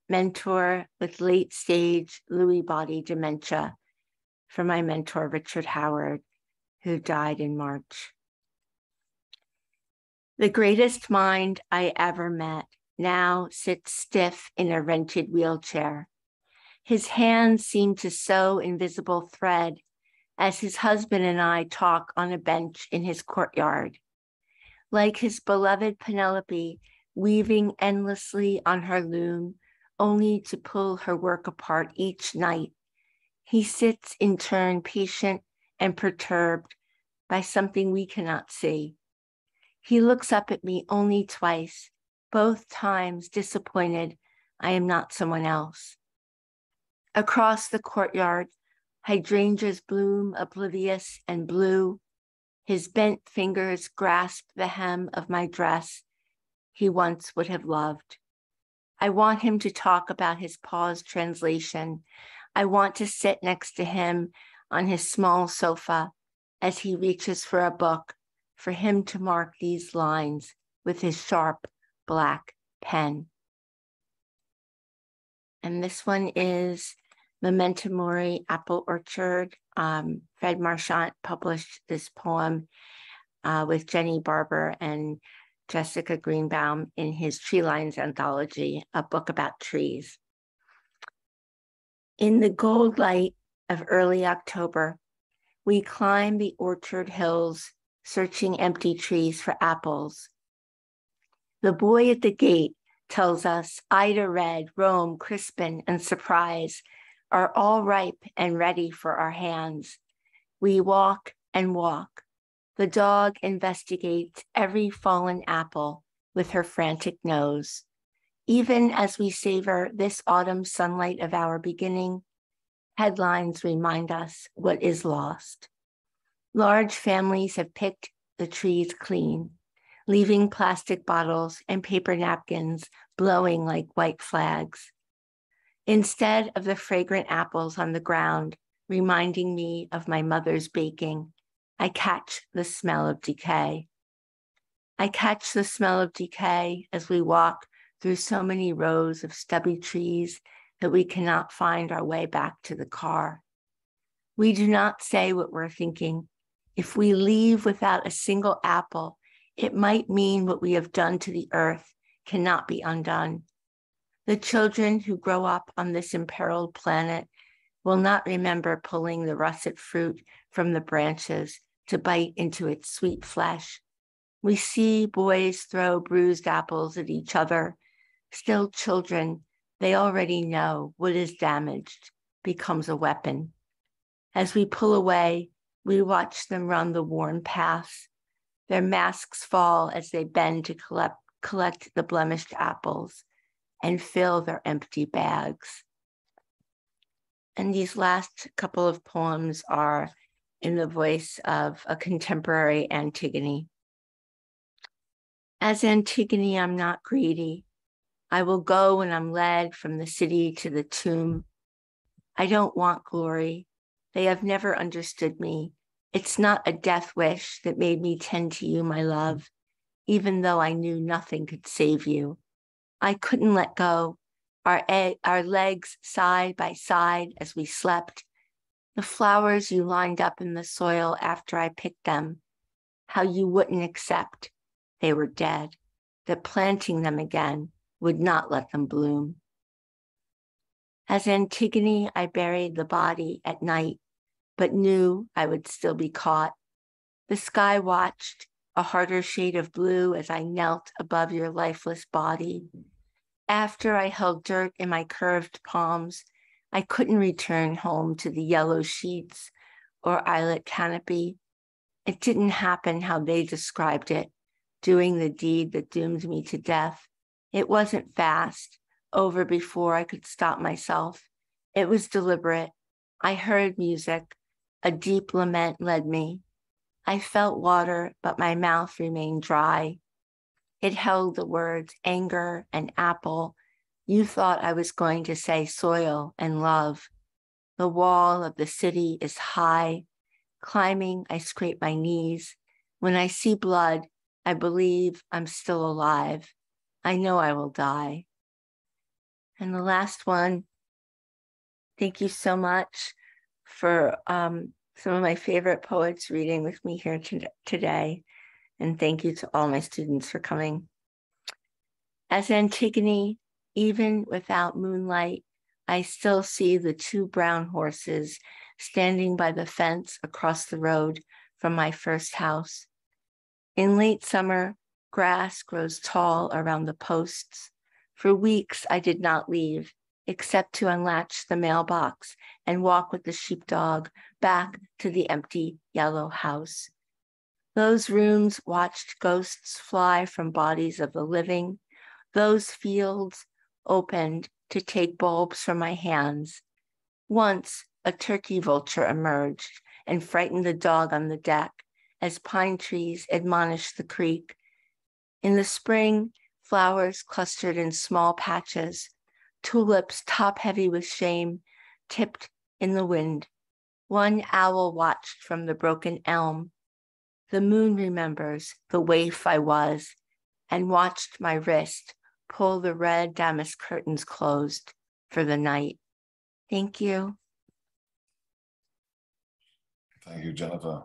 mentor with late stage Lewy body dementia, for my mentor, Richard Howard, who died in March. The greatest mind I ever met now sits stiff in a rented wheelchair. His hands seem to sew invisible thread as his husband and I talk on a bench in his courtyard. Like his beloved Penelope, weaving endlessly on her loom, only to pull her work apart each night He sits in turn patient and perturbed by something we cannot see. He looks up at me only twice, both times disappointed I am not someone else. Across the courtyard, hydrangeas bloom oblivious and blue. His bent fingers grasp the hem of my dress he once would have loved. I want him to talk about his paused translation. I want to sit next to him on his small sofa as he reaches for a book, for him to mark these lines with his sharp black pen. And this one is Memento Mori, Apple Orchard. Fred Marchant published this poem with Jenny Barber and Jessica Greenbaum in his Tree Lines anthology, a book about trees. In the gold light of early October, we climb the orchard hills, searching empty trees for apples. The boy at the gate tells us Ida Red, Rome, Crispin, and Surprise are all ripe and ready for our hands. We walk and walk. The dog investigates every fallen apple with her frantic nose. Even as we savor this autumn sunlight of our beginning, headlines remind us what is lost. Large families have picked the trees clean, leaving plastic bottles and paper napkins blowing like white flags. Instead of the fragrant apples on the ground, reminding me of my mother's baking, I catch the smell of decay. I catch the smell of decay as we walk through so many rows of stubby trees that we cannot find our way back to the car. We do not say what we're thinking. If we leave without a single apple, it might mean what we have done to the earth cannot be undone. The children who grow up on this imperiled planet will not remember pulling the russet fruit from the branches to bite into its sweet flesh. We see boys throw bruised apples at each other. Still children, they already know what is damaged becomes a weapon. As we pull away, we watch them run the worn paths. Their masks fall as they bend to collect the blemished apples and fill their empty bags. And these last couple of poems are in the voice of a contemporary Antigone. As Antigone, I'm not greedy. I will go when I'm led from the city to the tomb. I don't want glory. They have never understood me. It's not a death wish that made me tend to you, my love, even though I knew nothing could save you. I couldn't let go. Our legs side by side as we slept. The flowers you lined up in the soil after I picked them, how you wouldn't accept they were dead, that planting them again would not let them bloom. As Antigone, I buried the body at night, but knew I would still be caught. The sky watched, a harder shade of blue as I knelt above your lifeless body. After I held dirt in my curved palms, I couldn't return home to the yellow sheets or islet canopy. It didn't happen how they described it, doing the deed that doomed me to death. It wasn't fast, over before I could stop myself. It was deliberate. I heard music. A deep lament led me. I felt water, but my mouth remained dry. It held the words anger and apple. You thought I was going to say soil and love. The wall of the city is high. Climbing, I scrape my knees. When I see blood, I believe I'm still alive. I know I will die. And the last one, thank you so much for some of my favorite poets reading with me here today. And thank you to all my students for coming. As Antigone, even without moonlight, I still see the two brown horses standing by the fence across the road from my first house. In late summer, grass grows tall around the posts. For weeks, I did not leave. except to unlatch the mailbox and walk with the sheepdog back to the empty yellow house. Those rooms watched ghosts fly from bodies of the living. Those fields opened to take bulbs from my hands. Once a turkey vulture emerged and frightened the dog on the deck as pine trees admonished the creek. In the spring, flowers clustered in small patches, tulips top-heavy with shame, tipped in the wind. One owl watched from the broken elm. The moon remembers the waif I was and watched my wrist pull the red damask curtains closed for the night. Thank you. Thank you, Jennifer.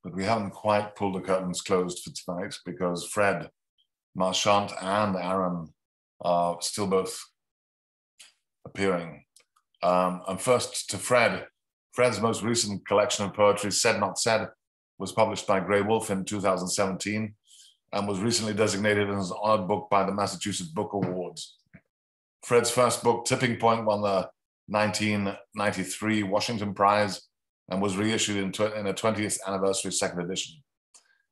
But we haven't quite pulled the curtains closed for tonight because Fred, Marchant, and Aaron are still both appearing. And first to Fred. Fred's most recent collection of poetry, Said Not Said, was published by Grey Wolf in 2017 and was recently designated as an honored book by the Massachusetts Book Awards. Fred's first book, Tipping Point, won the 1993 Washington Prize and was reissued in a 20th anniversary second edition.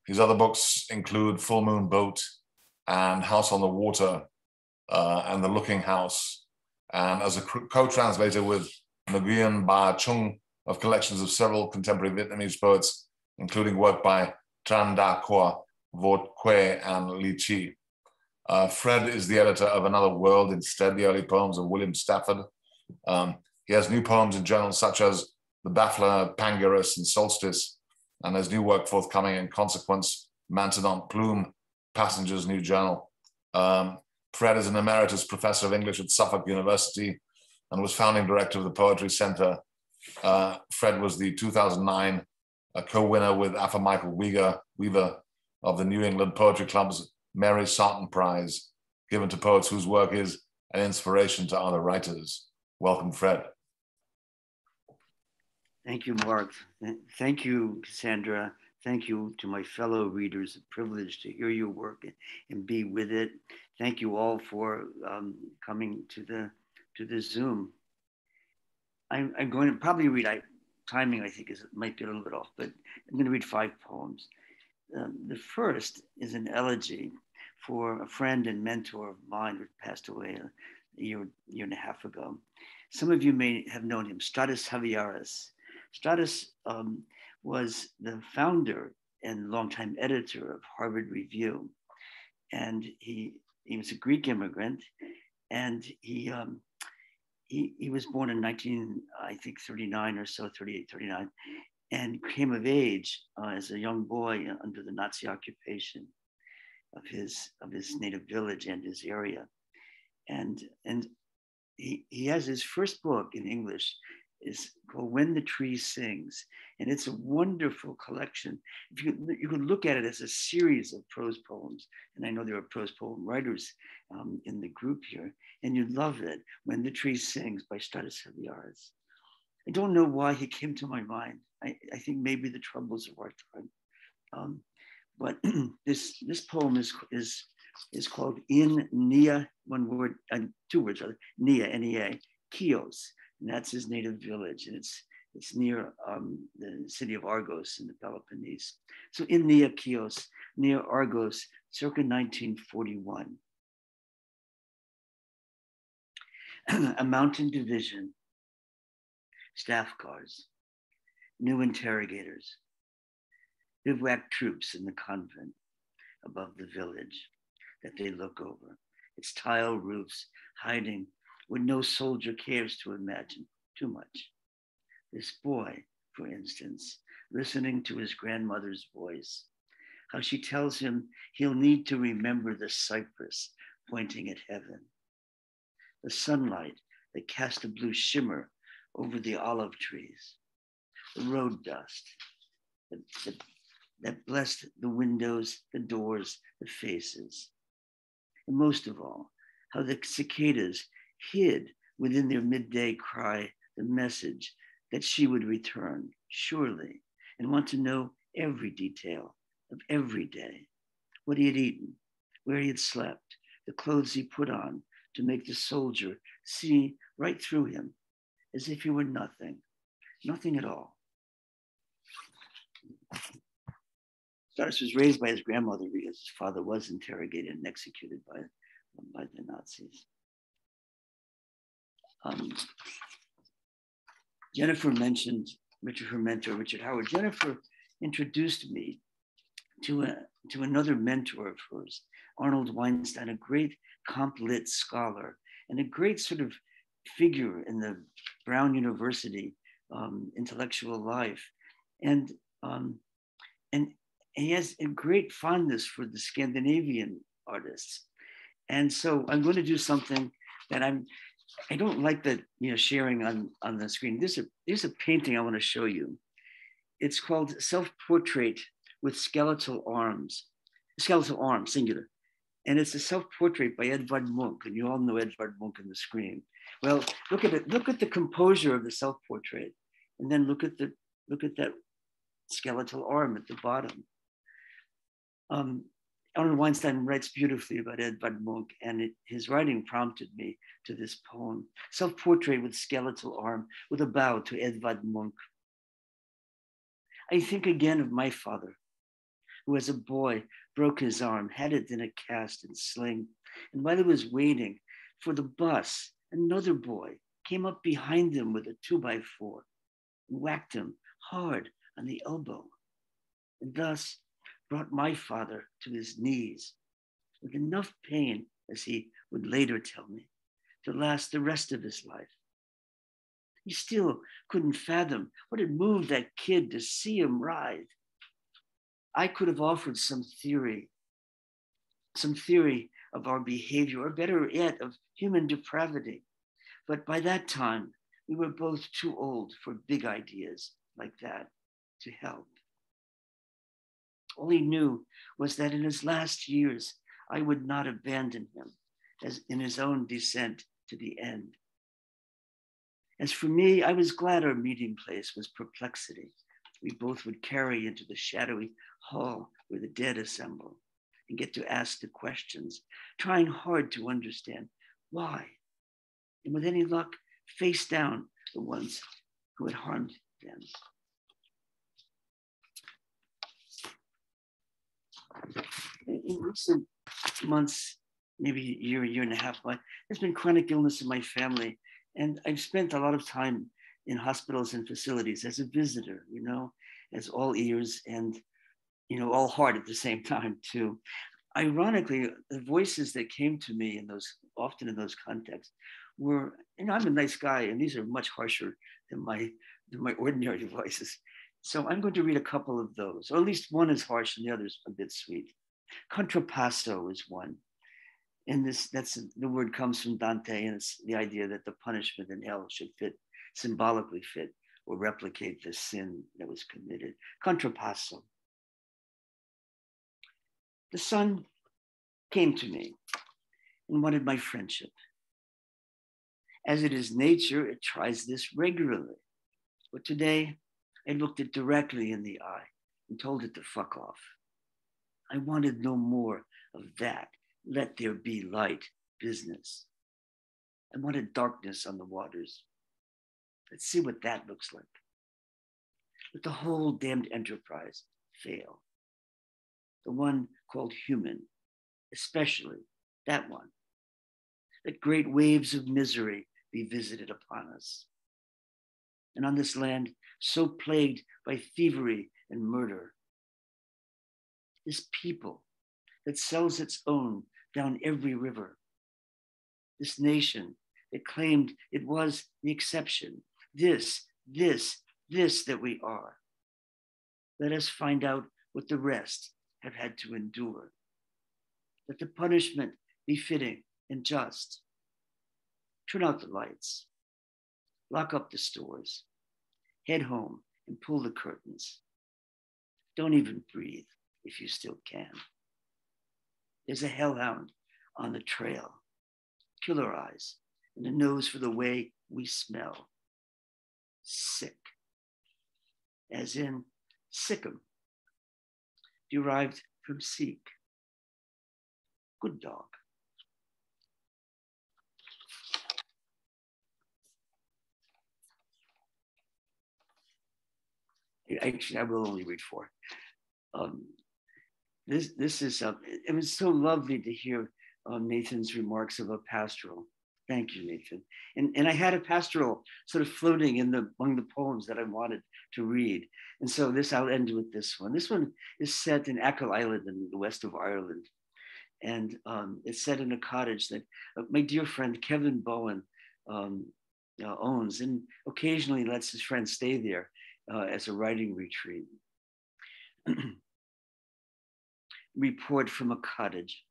His other books include Full Moon Boat and House on the Water and The Looking House. And as a co-translator with Nguyen Ba Chung of collections of several contemporary Vietnamese poets, including work by Tran Da Qua, Vot Que, and Li Chi. Fred is the editor of Another World Instead, the early poems of William Stafford. He has new poems in journals such as The Baffler, Pangarus, and Solstice, and there's new work forthcoming in Consequence, Maintenance Plume, Passengers New Journal. Fred is an emeritus professor of English at Suffolk University and was founding director of the Poetry Center. Fred was the 2009 co-winner with Affa Michael Weaver of the New England Poetry Club's Mary Sarton Prize, given to poets whose work is an inspiration to other writers. Welcome, Fred. Thank you, Mark. Thank you, Cassandra. Thank you to my fellow readers. A privilege to hear your work and be with it. Thank you all for coming to the Zoom. I'm going to probably read, timing I think might be a little bit off, but I'm going to read 5 poems. The first is an elegy for a friend and mentor of mine who passed away a year and a half ago. Some of you may have known him, Stratis Chaviaras. Stratis was the founder and longtime editor of Harvard Review. And he was a Greek immigrant, and he was born in 39 or so, 38, 39, and came of age as a young boy under the Nazi occupation of his native village and his area. And he has his first book in English is called When the Tree Sings. And it's a wonderful collection. If you could look at it as a series of prose poems, and I know there are prose poem writers in the group here, and you'd love it. When the Tree Sings by Stratis Chaviaras. I don't know why he came to my mind. I think maybe the troubles of our time. But this poem is called In Nia, one word, 2 words, Nia, N-E-A, Chios, and that's his native village, and it's near the city of Argos in the Peloponnese. So in Nia Chios, near Argos, circa 1941. A mountain division, staff cars, new interrogators, bivouac troops in the convent above the village that they look over, its tile roofs hiding what no soldier cares to imagine too much. This boy, for instance, listening to his grandmother's voice, how she tells him he'll need to remember the cypress pointing at heaven, the sunlight that cast a blue shimmer over the olive trees, the road dust that blessed the windows, the doors, the faces. And most of all, how the cicadas hid within their midday cry the message that she would return, surely, and want to know every detail of every day, what he had eaten, where he had slept, the clothes he put on to make the soldier see right through him, as if he were nothing, nothing at all. Stardust was raised by his grandmother because his father was interrogated and executed by the Nazis. Jennifer mentioned her mentor, Richard Howard. Jennifer introduced me to another mentor of hers, Arnold Weinstein, a great comp lit scholar and a great sort of figure in the Brown University intellectual life. And he has a great fondness for the Scandinavian artists. And so I'm going to do something that I don't like that, sharing on the screen. There's a painting I want to show you. It's called Self-Portrait with Skeletal Arms, singular. And it's a self-portrait by Edvard Munch, and you all know Edvard Munch on the screen. Well, look at it. Look at the composure of the self-portrait, and then look at that skeletal arm at the bottom. Arnold Weinstein writes beautifully about Edvard Munch, and his writing prompted me to this poem, Self-Portrait with Skeletal Arm, with a bow to Edvard Munch. I think again of my father, who as a boy broke his arm, had it in a cast and sling. And while he was waiting for the bus, another boy came up behind him with a 2x4 and whacked him hard on the elbow, and thus brought my father to his knees with enough pain, as he would later tell me, to last the rest of his life. He still couldn't fathom what had moved that kid to see him writhe. I could have offered some theory of our behavior, or better yet, of human depravity. But by that time, we were both too old for big ideas like that to help. All he knew was that in his last years, I would not abandon him as in his own descent to the end. As for me, I was glad our meeting place was perplexity. We both would carry into the shadowy hall where the dead assemble and get to ask the questions, trying hard to understand why, and with any luck, face down the ones who had harmed them. In recent months, maybe a year and a half, there's been chronic illness in my family, and I've spent a lot of time in hospitals and facilities as a visitor, as all ears and, all heart at the same time too. Ironically, the voices that came to me often in those contexts were, I'm a nice guy, and these are much harsher than my ordinary voices. So I'm going to read a couple of those, or at least one is harsh and the other's a bit sweet. Contrapasso is one. And the word comes from Dante, and it's the idea that the punishment in hell should symbolically fit or replicate the sin that was committed. Contrapasso. The sun came to me and wanted my friendship. As it is nature, it tries this regularly. But today, I looked it directly in the eye and told it to fuck off. I wanted no more of that let there be light business. I wanted darkness on the waters. Let's see what that looks like. Let the whole damned enterprise fail. The one called human, especially that one. Let great waves of misery be visited upon us. And on this land so plagued by thievery and murder, this people that sells its own down every river, this nation that claimed it was the exception, this that we are. Let us find out what the rest have had to endure. Let the punishment be fitting and just. Turn out the lights, lock up the stores, head home and pull the curtains. Don't even breathe if you still can. There's a hellhound on the trail, killer eyes, and a nose for the way we smell. Sick, as in sickum, derived from seek. Good dog, actually, I will only read 4. This is, it was so lovely to hear Nathan's remarks of a pastoral. Thank you, Nathan. And I had a pastoral sort of floating among the poems that I wanted to read. And so I'll end with this one. This one is set in Achill Island in the west of Ireland. And it's set in a cottage that my dear friend Kevin Bowen owns, and occasionally lets his friends stay there as a writing retreat. Report from a cottage.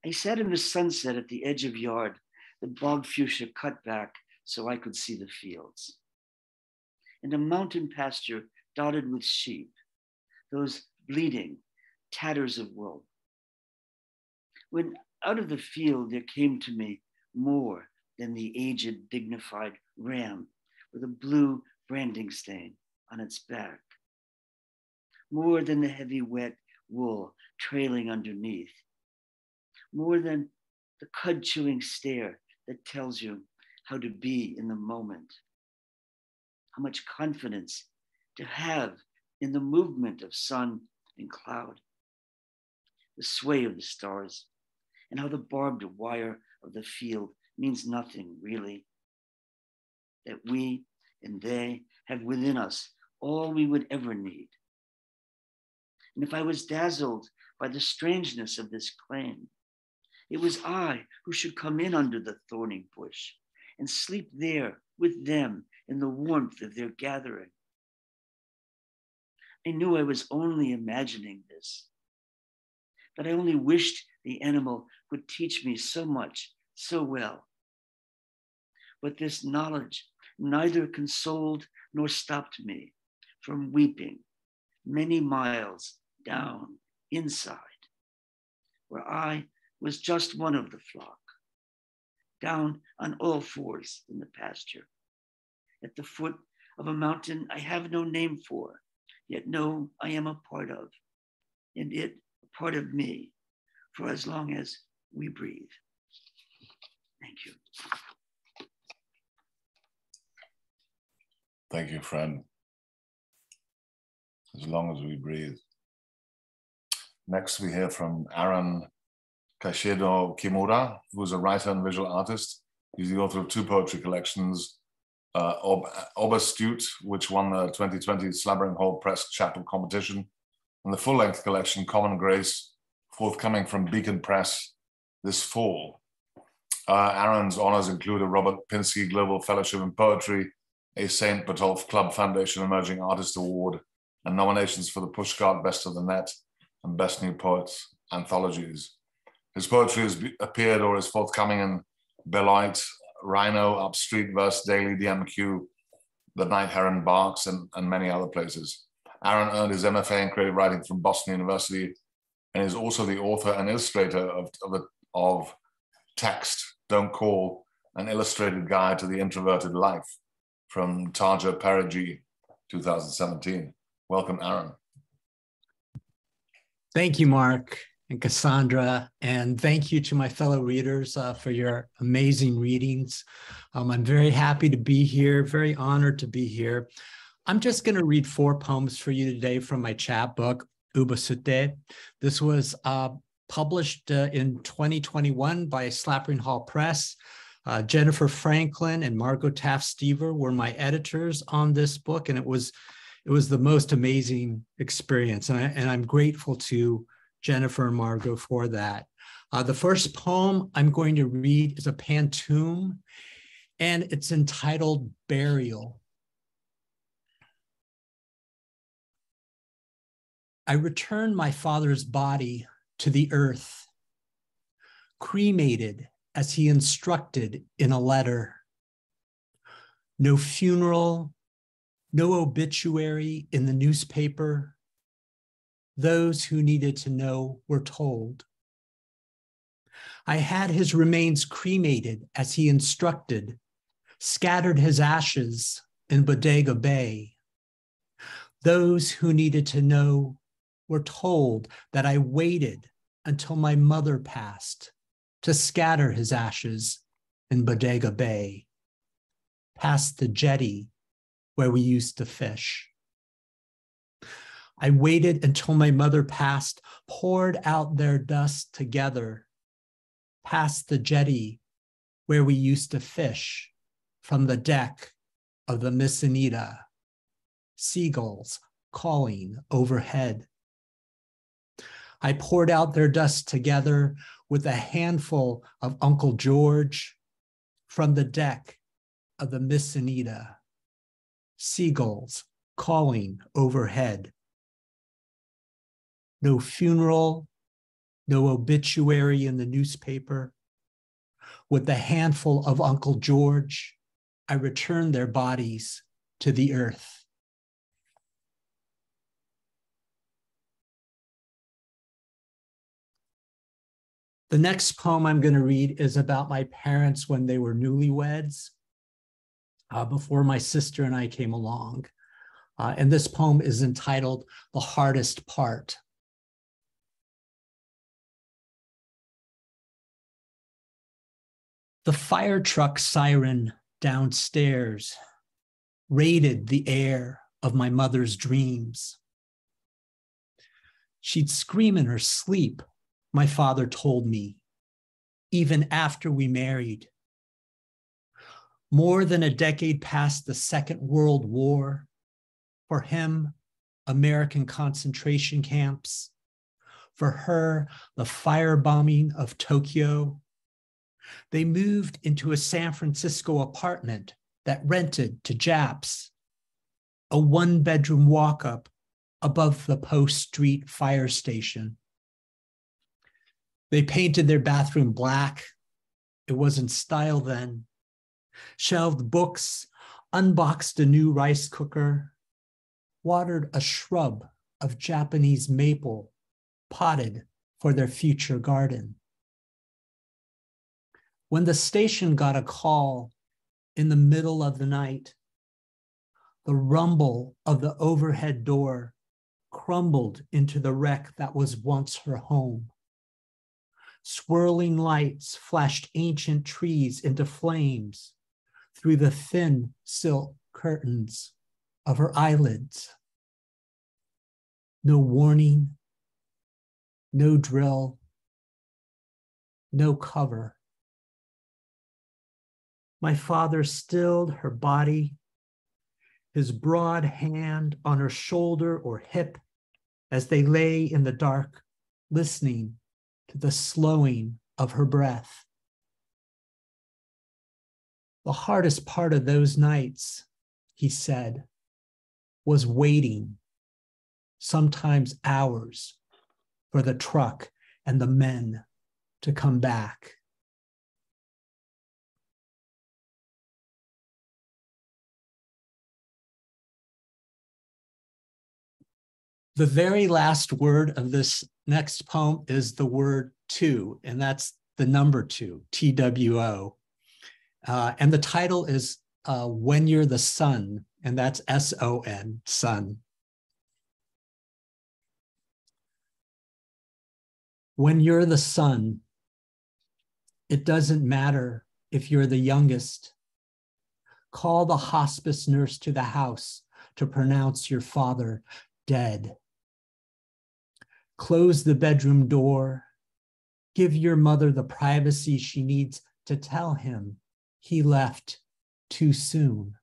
I sat in the sunset at the edge of yard, the bog fuchsia cut back so I could see the fields. And a mountain pasture dotted with sheep, those bleeding tatters of wool. When out of the field there came to me more than the aged, dignified ram with a blue branding stain on its back, more than the heavy, wet wool trailing underneath, more than the cud-chewing stare that tells you how to be in the moment, how much confidence to have in the movement of sun and cloud, the sway of the stars, and how the barbed wire of the field means nothing really, that we and they have within us all we would ever need. And if I was dazzled by the strangeness of this claim, it was I who should come in under the thorny bush and sleep there with them in the warmth of their gathering. I knew I was only imagining this, that I only wished the animal would teach me so much, so well. But this knowledge neither consoled nor stopped me from weeping many miles down inside, where I was just one of the flock, down on all fours in the pasture, at the foot of a mountain I have no name for, yet know I am a part of, and it a part of me for as long as we breathe. Thank you. Thank you, friend. As long as we breathe. Next, we hear from Aaron Kaishido Kimura, who is a writer and visual artist. He's the author of 2 poetry collections, Oberstute, which won the 2020 Slavering Hall Press Chapel competition, and the full-length collection, Common Grace, forthcoming from Beacon Press this fall. Aaron's honors include a Robert Pinsky Global Fellowship in Poetry, a St. Botolph Club Foundation Emerging Artist Award, and nominations for the Pushcart Best of the Net and Best New Poets anthologies. His poetry has appeared or is forthcoming in Beloit, Rhino, Upstreet, Verse Daily, DMQ, The Night Heron Barks, and many other places. Aaron earned his MFA in creative writing from Boston University and is also the author and illustrator of Text, Don't Call, an illustrated guide to the introverted life from Tarja Perigi, 2017. Welcome, Aaron. Thank you, Mark and Cassandra, and thank you to my fellow readers for your amazing readings. I'm very happy to be here, very honored to be here. I'm just going to read 4 poems for you today from my chapbook, Ubasute. This was published in 2021 by Slavering Hall Press. Jennifer Franklin and Margot Taft-Stever were my editors on this book, and it was the most amazing experience, and I'm grateful to Jennifer and Margot for that. The first poem I'm going to read is a pantoum, and it's entitled Burial. I returned my father's body to the earth, cremated as he instructed in a letter. No funeral, no obituary in the newspaper. Those who needed to know were told. I had his remains cremated as he instructed, scattered his ashes in Bodega Bay. Those who needed to know were told that I waited until my mother passed to scatter his ashes in Bodega Bay. past the jetty where we used to fish. I waited until my mother passed, poured out their dust together, past the jetty where we used to fish, from the deck of the Miss Anita, seagulls calling overhead. I poured out their dust together with a handful of Uncle George from the deck of the Miss Anita, seagulls calling overhead. No funeral, no obituary in the newspaper. With the handful of Uncle George, I returned their bodies to the earth. The next poem I'm going to read is about my parents when they were newlyweds, before my sister and I came along. And this poem is entitled The Hardest Part. The fire truck siren downstairs raided the air of my mother's dreams. She'd scream in her sleep, my father told me, even after we married. More than a decade past the Second World War, for him, American concentration camps, for her, the firebombing of Tokyo. They moved into a San Francisco apartment that rented to Japs, a one-bedroom walk-up above the Post Street fire station. They painted their bathroom black. It was in style then. Shelved books, unboxed a new rice cooker, watered a shrub of Japanese maple, potted for their future garden. When the station got a call in the middle of the night, the rumble of the overhead door crumbled into the wreck that was once her home. Swirling lights flashed ancient trees into flames through the thin silk curtains of her eyelids. No warning, no drill, no cover. My father stilled her body, his broad hand on her shoulder or hip as they lay in the dark, listening to the slowing of her breath. The hardest part of those nights, he said, was waiting, sometimes hours, for the truck and the men to come back. The very last word of this next poem is the word two, and that's the number two, TWO. And the title is When You're the Sun, and that's SON, sun. When you're the sun, it doesn't matter if you're the youngest. Call the hospice nurse to the house to pronounce your father dead. Close the bedroom door. Give your mother the privacy she needs to tell him he left too soon.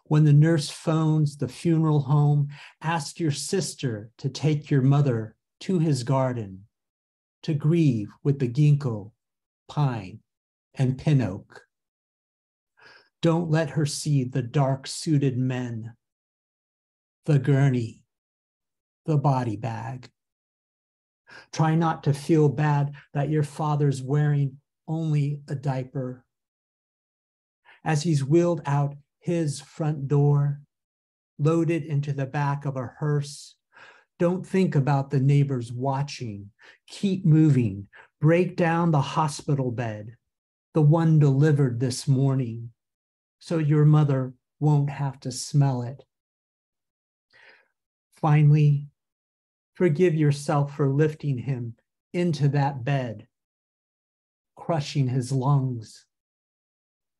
When the nurse phones the funeral home, ask your sister to take your mother to his garden to grieve with the ginkgo, pine, and pin oak. Don't let her see the dark-suited men, the gurney, the body bag. Try not to feel bad that your father's wearing only a diaper. As he's wheeled out his front door, loaded into the back of a hearse, don't think about the neighbors watching. Keep moving. Break down the hospital bed, the one delivered this morning, so your mother won't have to smell it. Finally, forgive yourself for lifting him into that bed, crushing his lungs,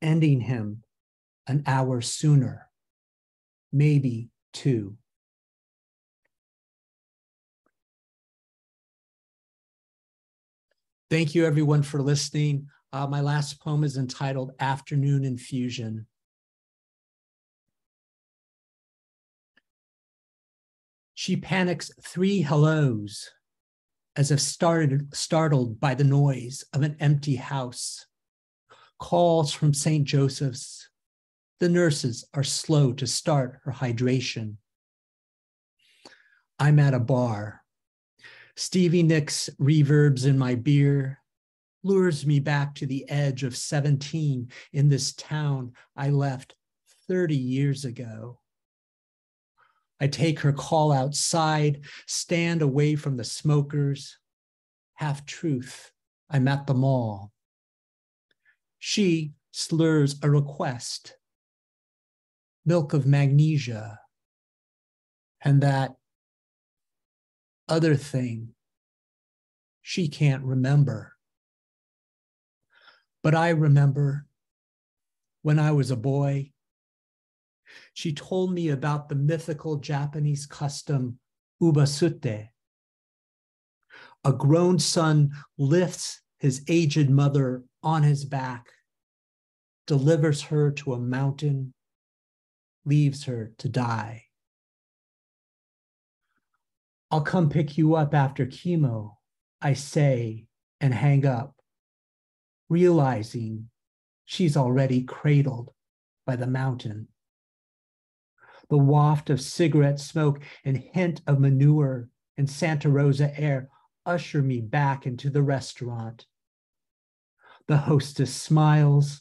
ending him an hour sooner, maybe 2. Thank you everyone for listening. My last poem is entitled Afternoon Infusion. She panics 3 hellos as if startled by the noise of an empty house. Calls from St. Joseph's. The nurses are slow to start her hydration. I'm at a bar. Stevie Nicks reverbs in my beer, lures me back to the edge of 17 in this town I left 30 years ago. I take her call outside, stand away from the smokers. Half truth, I'm at the mall. She slurs a request. Milk of magnesia. And that other thing she can't remember. But I remember when I was a boy. She told me about the mythical Japanese custom ubasute. A grown son lifts his aged mother on his back, delivers her to a mountain, leaves her to die. I'll come pick you up after chemo, I say, and hang up, realizing she's already cradled by the mountain. The waft of cigarette smoke and hint of manure and Santa Rosa air usher me back into the restaurant. The hostess smiles,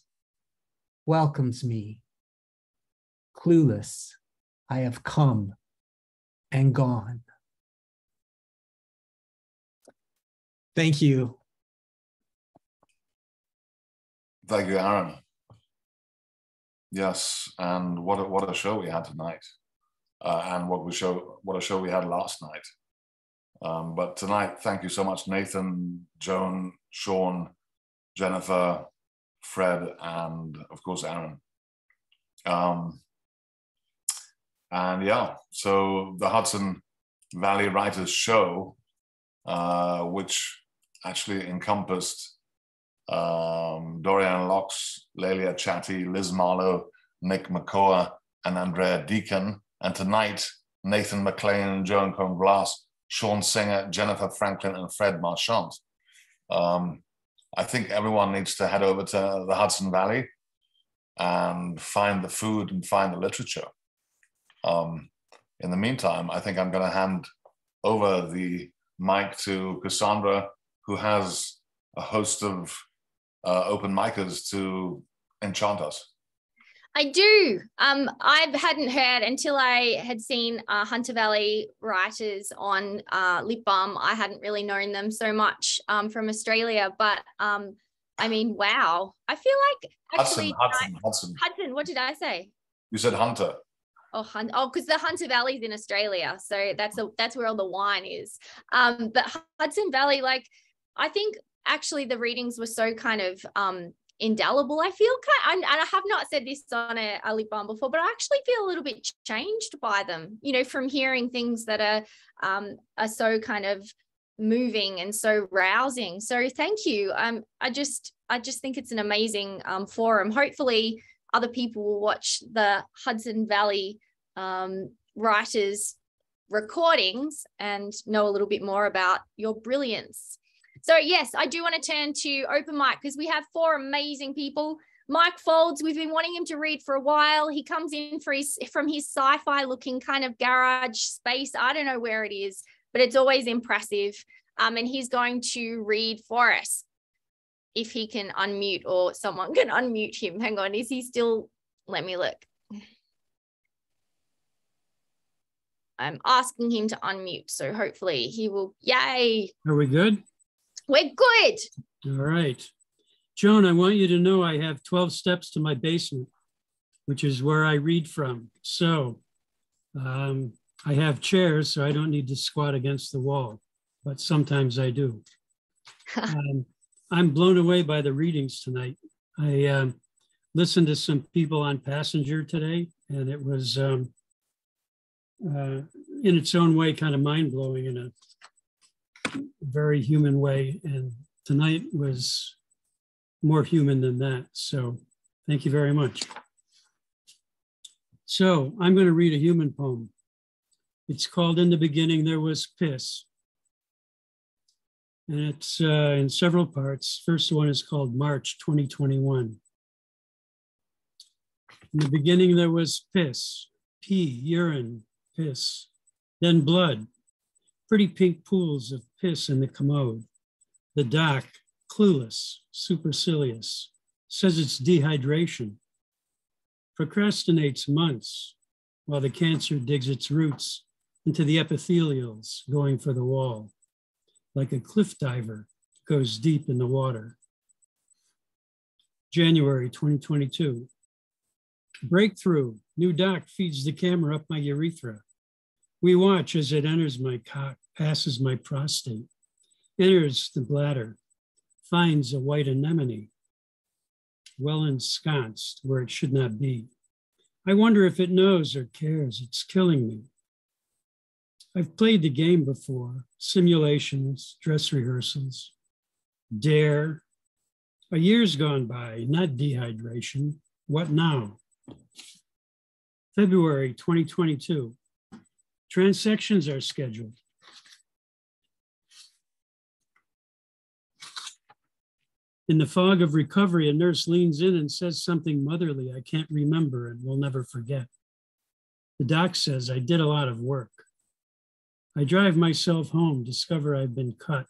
welcomes me. Clueless, I have come and gone. Thank you. Thank you, Aaron. Yes, and what a show we had tonight, and what a show we had last night. But tonight, thank you so much, Nathan, Joan, Sean, Jennifer, Fred, and of course Aaron. And yeah, so the Hudson Valley Writers Show, which actually encompassed Dorian Locks, Lelia Chatty, Liz Marlowe, Nick McCoa, and Andrea Deacon. And tonight, Nathan McLean, Joan Cohn-Glass, Sean Singer, Jennifer Franklin, and Fred Marchant. I think everyone needs to head over to the Hudson Valley and find the food and find the literature. In the meantime, I think I'm going to hand over the mic to Cassandra, who has a host of open micers to enchant us. I do. I hadn't heard until I had seen Hunter Valley writers on Lip Balm. I hadn't really known them so much from Australia, but I mean, wow. I feel like actually Hudson. What did I say? You said Hunter. Oh, because the Hunter Valley's in Australia, so that's where all the wine is. But Hudson Valley, like, I think actually the readings were so kind of indelible. I feel and I have not said this on a Lip Balm before, but I actually feel a little bit changed by them, you know, from hearing things that are so kind of moving and so rousing. So thank you. I just think it's an amazing forum. Hopefully other people will watch the Hudson Valley writers recordings and know a little bit more about your brilliance. So yes, I do want to turn to open mic because we have 4 amazing people. Mike Folds, we've been wanting him to read for a while. He comes in from his sci-fi looking kind of garage space. I don't know where it is, but it's always impressive. And he's going to read for us. If he can unmute or someone can unmute him. Hang on, is he still? Let me look. I'm asking him to unmute, so hopefully he will. Yay. Are we good? We're good. All right. Joan, I want you to know I have 12 steps to my basement, which is where I read from. So I have chairs, so I don't need to squat against the wall, but sometimes I do. I'm blown away by the readings tonight. listened to some people on Passenger today, and it was in its own way kind of mind-blowing in a very human way. And tonight was more human than that. So thank you very much. So I'm going to read a human poem. It's called In the Beginning There Was Piss. And it's in several parts. First one is called March 2021. In the beginning there was piss, pee, urine, piss, then blood, pretty pink pools of piss in the commode. The doc, clueless, supercilious, says it's dehydration, procrastinates months while the cancer digs its roots into the epithelials going for the wall, like a cliff diver goes deep in the water. January 2022. Breakthrough, new doc feeds the camera up my urethra. We watch as it enters my cock, passes my prostate, enters the bladder, finds a white anemone, well ensconced where it should not be. I wonder if it knows or cares. It's killing me. I've played the game before, simulations, dress rehearsals, dare. A year's gone by, not dehydration. What now? February 2022. Transections are scheduled. In the fog of recovery, a nurse leans in and says something motherly I can't remember and will never forget. The doc says I did a lot of work. I drive myself home, discover I've been cut.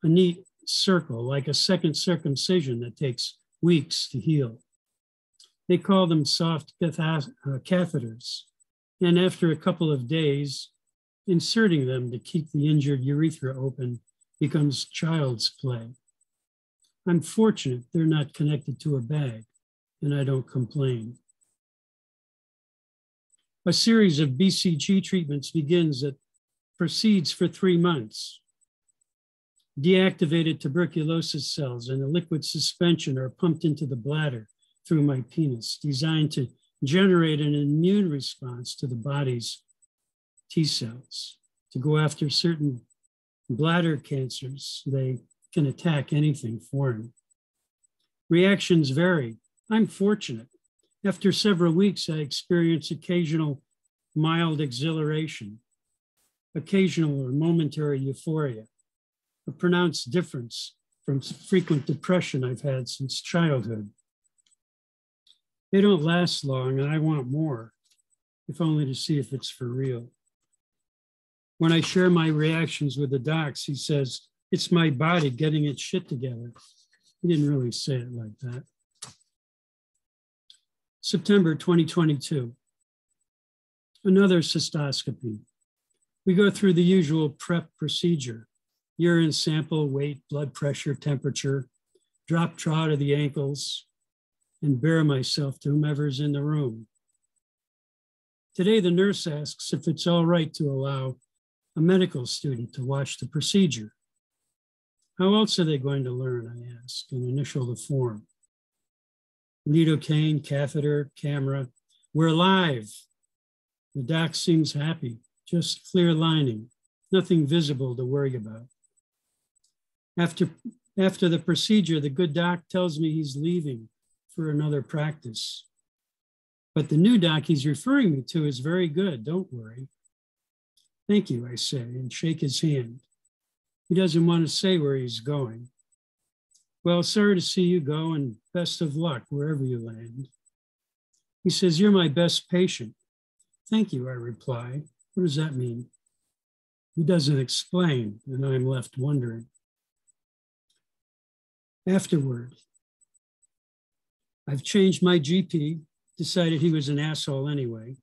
A neat circle, like a second circumcision that takes weeks to heal. They call them soft catheters, and after a couple of days, inserting them to keep the injured urethra open becomes child's play. I'm fortunate they're not connected to a bag, and I don't complain. A series of BCG treatments begins that proceeds for 3 months. Deactivated tuberculosis cells in a liquid suspension are pumped into the bladder through my penis, designed to generate an immune response to the body's T cells. To go after certain bladder cancers, they can attack anything foreign. Reactions vary. I'm fortunate. After several weeks, I experience occasional mild exhilaration, occasional or momentary euphoria, a pronounced difference from frequent depression I've had since childhood. They don't last long, and I want more, if only to see if it's for real. When I share my reactions with the docs, he says, it's my body getting its shit together. He didn't really say it like that. September 2022, another cystoscopy. We go through the usual prep procedure, urine sample, weight, blood pressure, temperature, drop trough to the ankles, and bare myself to whomever's in the room. Today, the nurse asks if it's all right to allow a medical student to watch the procedure. How else are they going to learn, I ask, and initial the form. Lidocaine, catheter, camera. We're live. The doc seems happy, just clear lining, nothing visible to worry about. After the procedure, the good doc tells me he's leaving for another practice. But the new doc he's referring me to is very good, don't worry. Thank you, I say, and shake his hand. He doesn't want to say where he's going. Well, sorry to see you go and best of luck wherever you land. He says, you're my best patient. Thank you, I reply. What does that mean? He doesn't explain, and I'm left wondering. Afterward, I've changed my GP, decided he was an asshole anyway.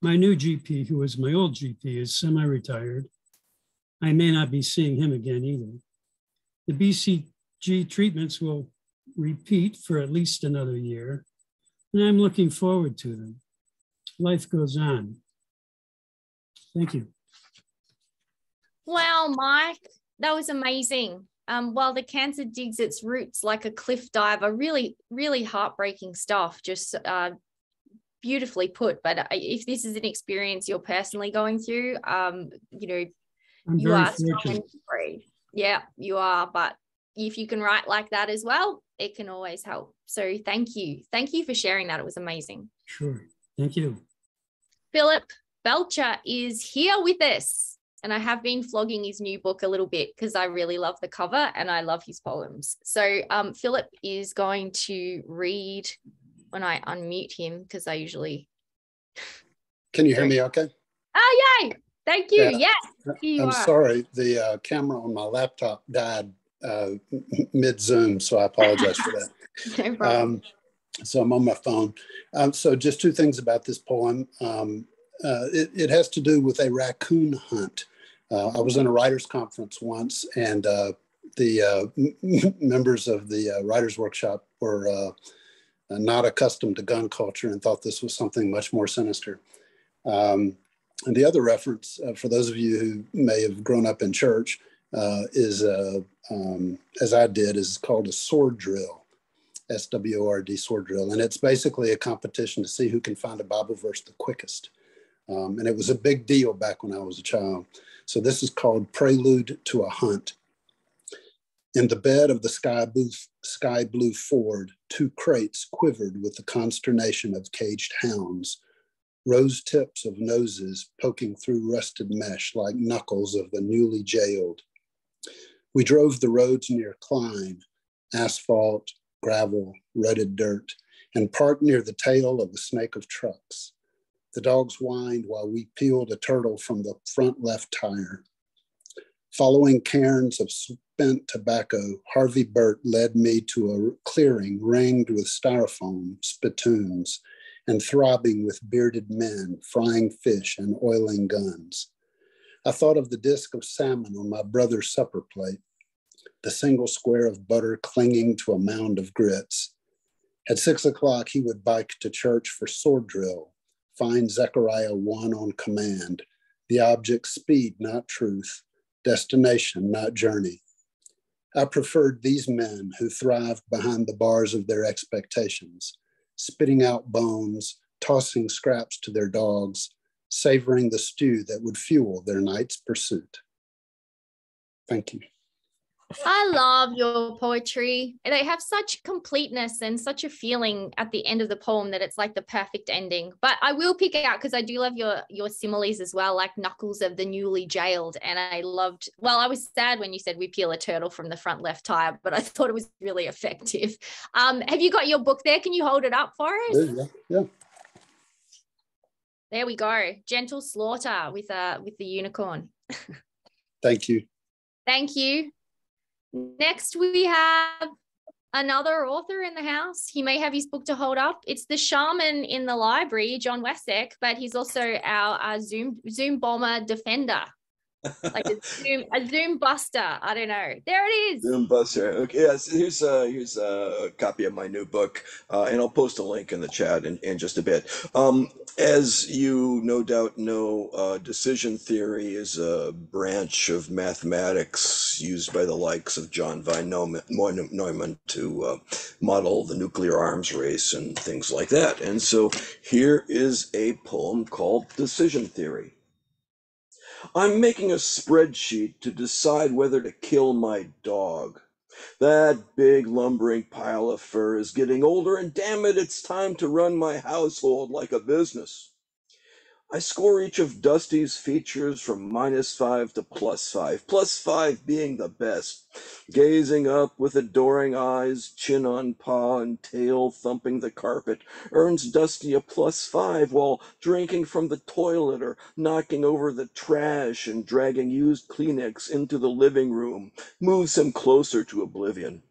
My new GP, who was my old GP, is semi-retired. I may not be seeing him again either. The BCG treatments will repeat for at least another year, and I'm looking forward to them. Life goes on. Thank you. Wow, Mike, that was amazing. while the cancer digs its roots like a cliff diver, really, really heartbreaking stuff, just beautifully put. But if this is an experience you're personally going through, you know, you are strong and brave. Yeah, you are. But if you can write like that as well, it can always help. So thank you. Thank you for sharing that. It was amazing. Sure. Thank you. Philip Belcher is here with us. And I have been flogging his new book a little bit because I really love the cover and I love his poems. So Philip is going to read when I unmute him, because I usually... Can you hear me okay? Oh, yay. Thank you. Yeah. Yes. I'm sorry. The camera on my laptop died mid-Zoom, so I apologize for that. No problem. So I'm on my phone. So just two things about this poem. It has to do with a raccoon hunt. I was in a writer's conference once, and the members of the writer's workshop were not accustomed to gun culture and thought this was something much more sinister. And the other reference, for those of you who may have grown up in church, is, as I did, is called a sword drill, SWORD, sword drill. And it's basically a competition to see who can find a Bible verse the quickest. And it was a big deal back when I was a child. So this is called Prelude to a Hunt. In the bed of the sky blue Ford, two crates quivered with the consternation of caged hounds, rose tips of noses poking through rusted mesh like knuckles of the newly jailed. We drove the roads near Klein, asphalt, gravel, rutted dirt, and parked near the tail of a snake of trucks. The dogs whined while we peeled a turtle from the front left tire. Following cairns of spent tobacco, Harvey Burt led me to a clearing ringed with styrofoam spittoons and throbbing with bearded men frying fish and oiling guns. I thought of the disc of salmon on my brother's supper plate, the single square of butter clinging to a mound of grits. At 6 o'clock, he would bike to church for sword drill, find Zechariah 1 on command, the object speed, not truth, destination, not journey. I preferred these men who thrived behind the bars of their expectations, spitting out bones, tossing scraps to their dogs, savoring the stew that would fuel their night's pursuit. Thank you. I love your poetry. They have such completeness and such a feeling at the end of the poem that it's like the perfect ending. But I will pick it out because I do love your similes as well, like knuckles of the newly jailed. And I loved, well, I was sad when you said we peel a turtle from the front left tire, but I thought it was really effective. Have you got your book there? Can you hold it up for us? Yeah. There we go. Gentle Slaughter with the unicorn. Thank you. Thank you. Next, we have another author in the house. He may have his book to hold up. It's the shaman in the library, John Wessex, but he's also our Zoom bomber defender. Like a Zoom buster. I don't know. There it is. Zoom buster. Okay, yes. Here's a copy of my new book, and I'll post a link in the chat in just a bit. As you no doubt know, decision theory is a branch of mathematics used by the likes of John von Neumann to model the nuclear arms race and things like that. And so here is a poem called Decision Theory. I'm making a spreadsheet to decide whether to kill my dog. That big lumbering pile of fur is getting older, and damn it, it's time to run my household like a business. I score each of Dusty's features from -5 to +5, +5 being the best. Gazing up with adoring eyes, chin on paw and tail thumping the carpet, earns Dusty a +5, while drinking from the toilet or knocking over the trash and dragging used Kleenex into the living room moves him closer to oblivion.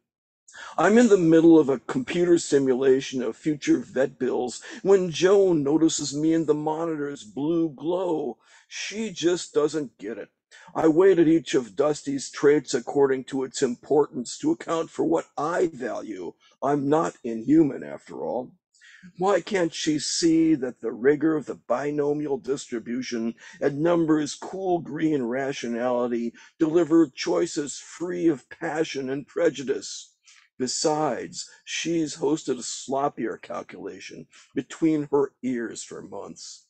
I'm in the middle of a computer simulation of future vet bills when Joan notices me in the monitor's blue glow. She just doesn't get it. I weighted each of Dusty's traits according to its importance to account for what I value. I'm not inhuman, after all. Why can't she see that the rigor of the binomial distribution and numbers cool green rationality deliver choices free of passion and prejudice? Besides, she's hosted a sloppier calculation between her ears for months.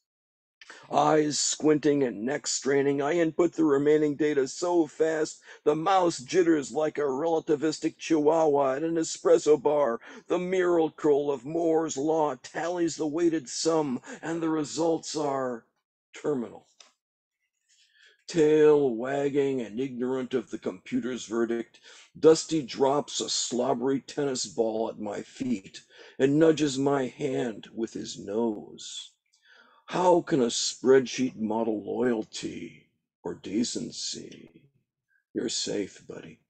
Eyes squinting and neck straining, I input the remaining data so fast the mouse jitters like a relativistic chihuahua at an espresso bar. The miracle of Moore's law tallies the weighted sum, and the results are terminal. Tail wagging and ignorant of the computer's verdict, Dusty drops a slobbery tennis ball at my feet and nudges my hand with his nose. How can a spreadsheet model loyalty or decency? You're safe, buddy.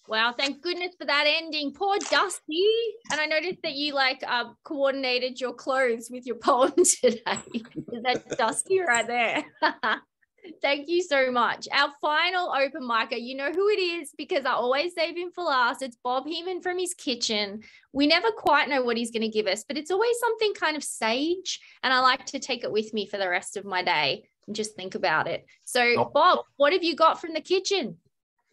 Wow, thank goodness for that ending. Poor Dusty. And I noticed that you coordinated your clothes with your poem today. Is that Dusty right there? Thank you so much. Our final open micer, you know who it is because I always save him for last. It's Bob Heeman from his kitchen. We never quite know what he's going to give us, but it's always something kind of sage. And I like to take it with me for the rest of my day and just think about it. So Bob, what have you got from the kitchen?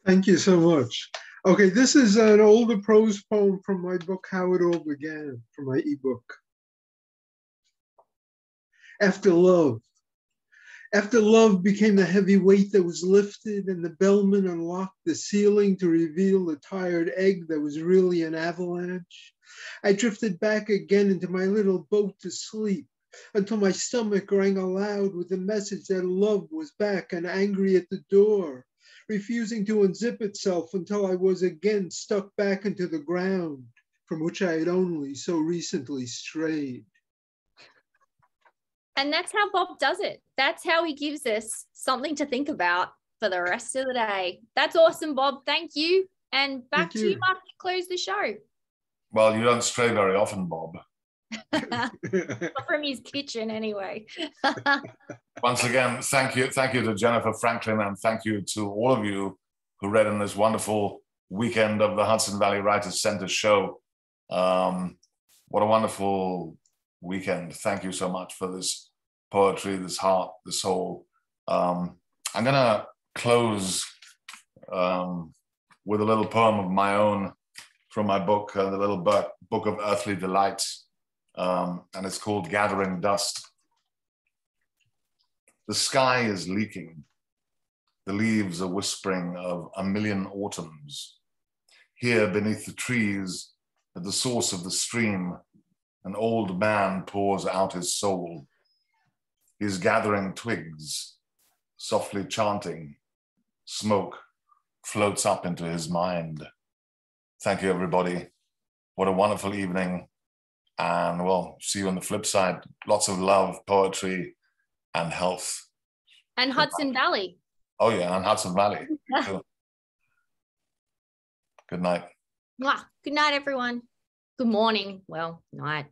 Thank you so much. Okay, this is an older prose poem from my book, How It All Began, from my ebook. After love. After love became the heavy weight that was lifted and the bellman unlocked the ceiling to reveal the tired egg that was really an avalanche, I drifted back again into my little boat to sleep until my stomach rang aloud with the message that love was back and angry at the door, refusing to unzip itself until I was again stuck back into the ground from which I had only so recently strayed. And that's how Bob does it. That's how he gives us something to think about for the rest of the day. That's awesome, Bob. Thank you. And back to you, Mark, to close the show. Well, you don't stray very often, Bob. From his kitchen, anyway. Once again, thank you to Jennifer Franklin, and thank you to all of you who read in this wonderful weekend of the Hudson Valley Writers Center show. What a wonderful weekend. Thank you so much for this poetry, this heart, this soul. I'm gonna close with a little poem of my own from my book, the little book of Earthly Delights, and it's called Gathering Dust. The sky is leaking. The leaves are whispering of a million autumns. Here beneath the trees, at the source of the stream, an old man pours out his soul. He's gathering twigs, softly chanting. Smoke floats up into his mind. Thank you, everybody. What a wonderful evening. And we'll see you on the flip side. Lots of love, poetry, and health. And Hudson Valley. Oh, yeah, and Hudson Valley. Good night. Good night, everyone. Good morning. Well, night.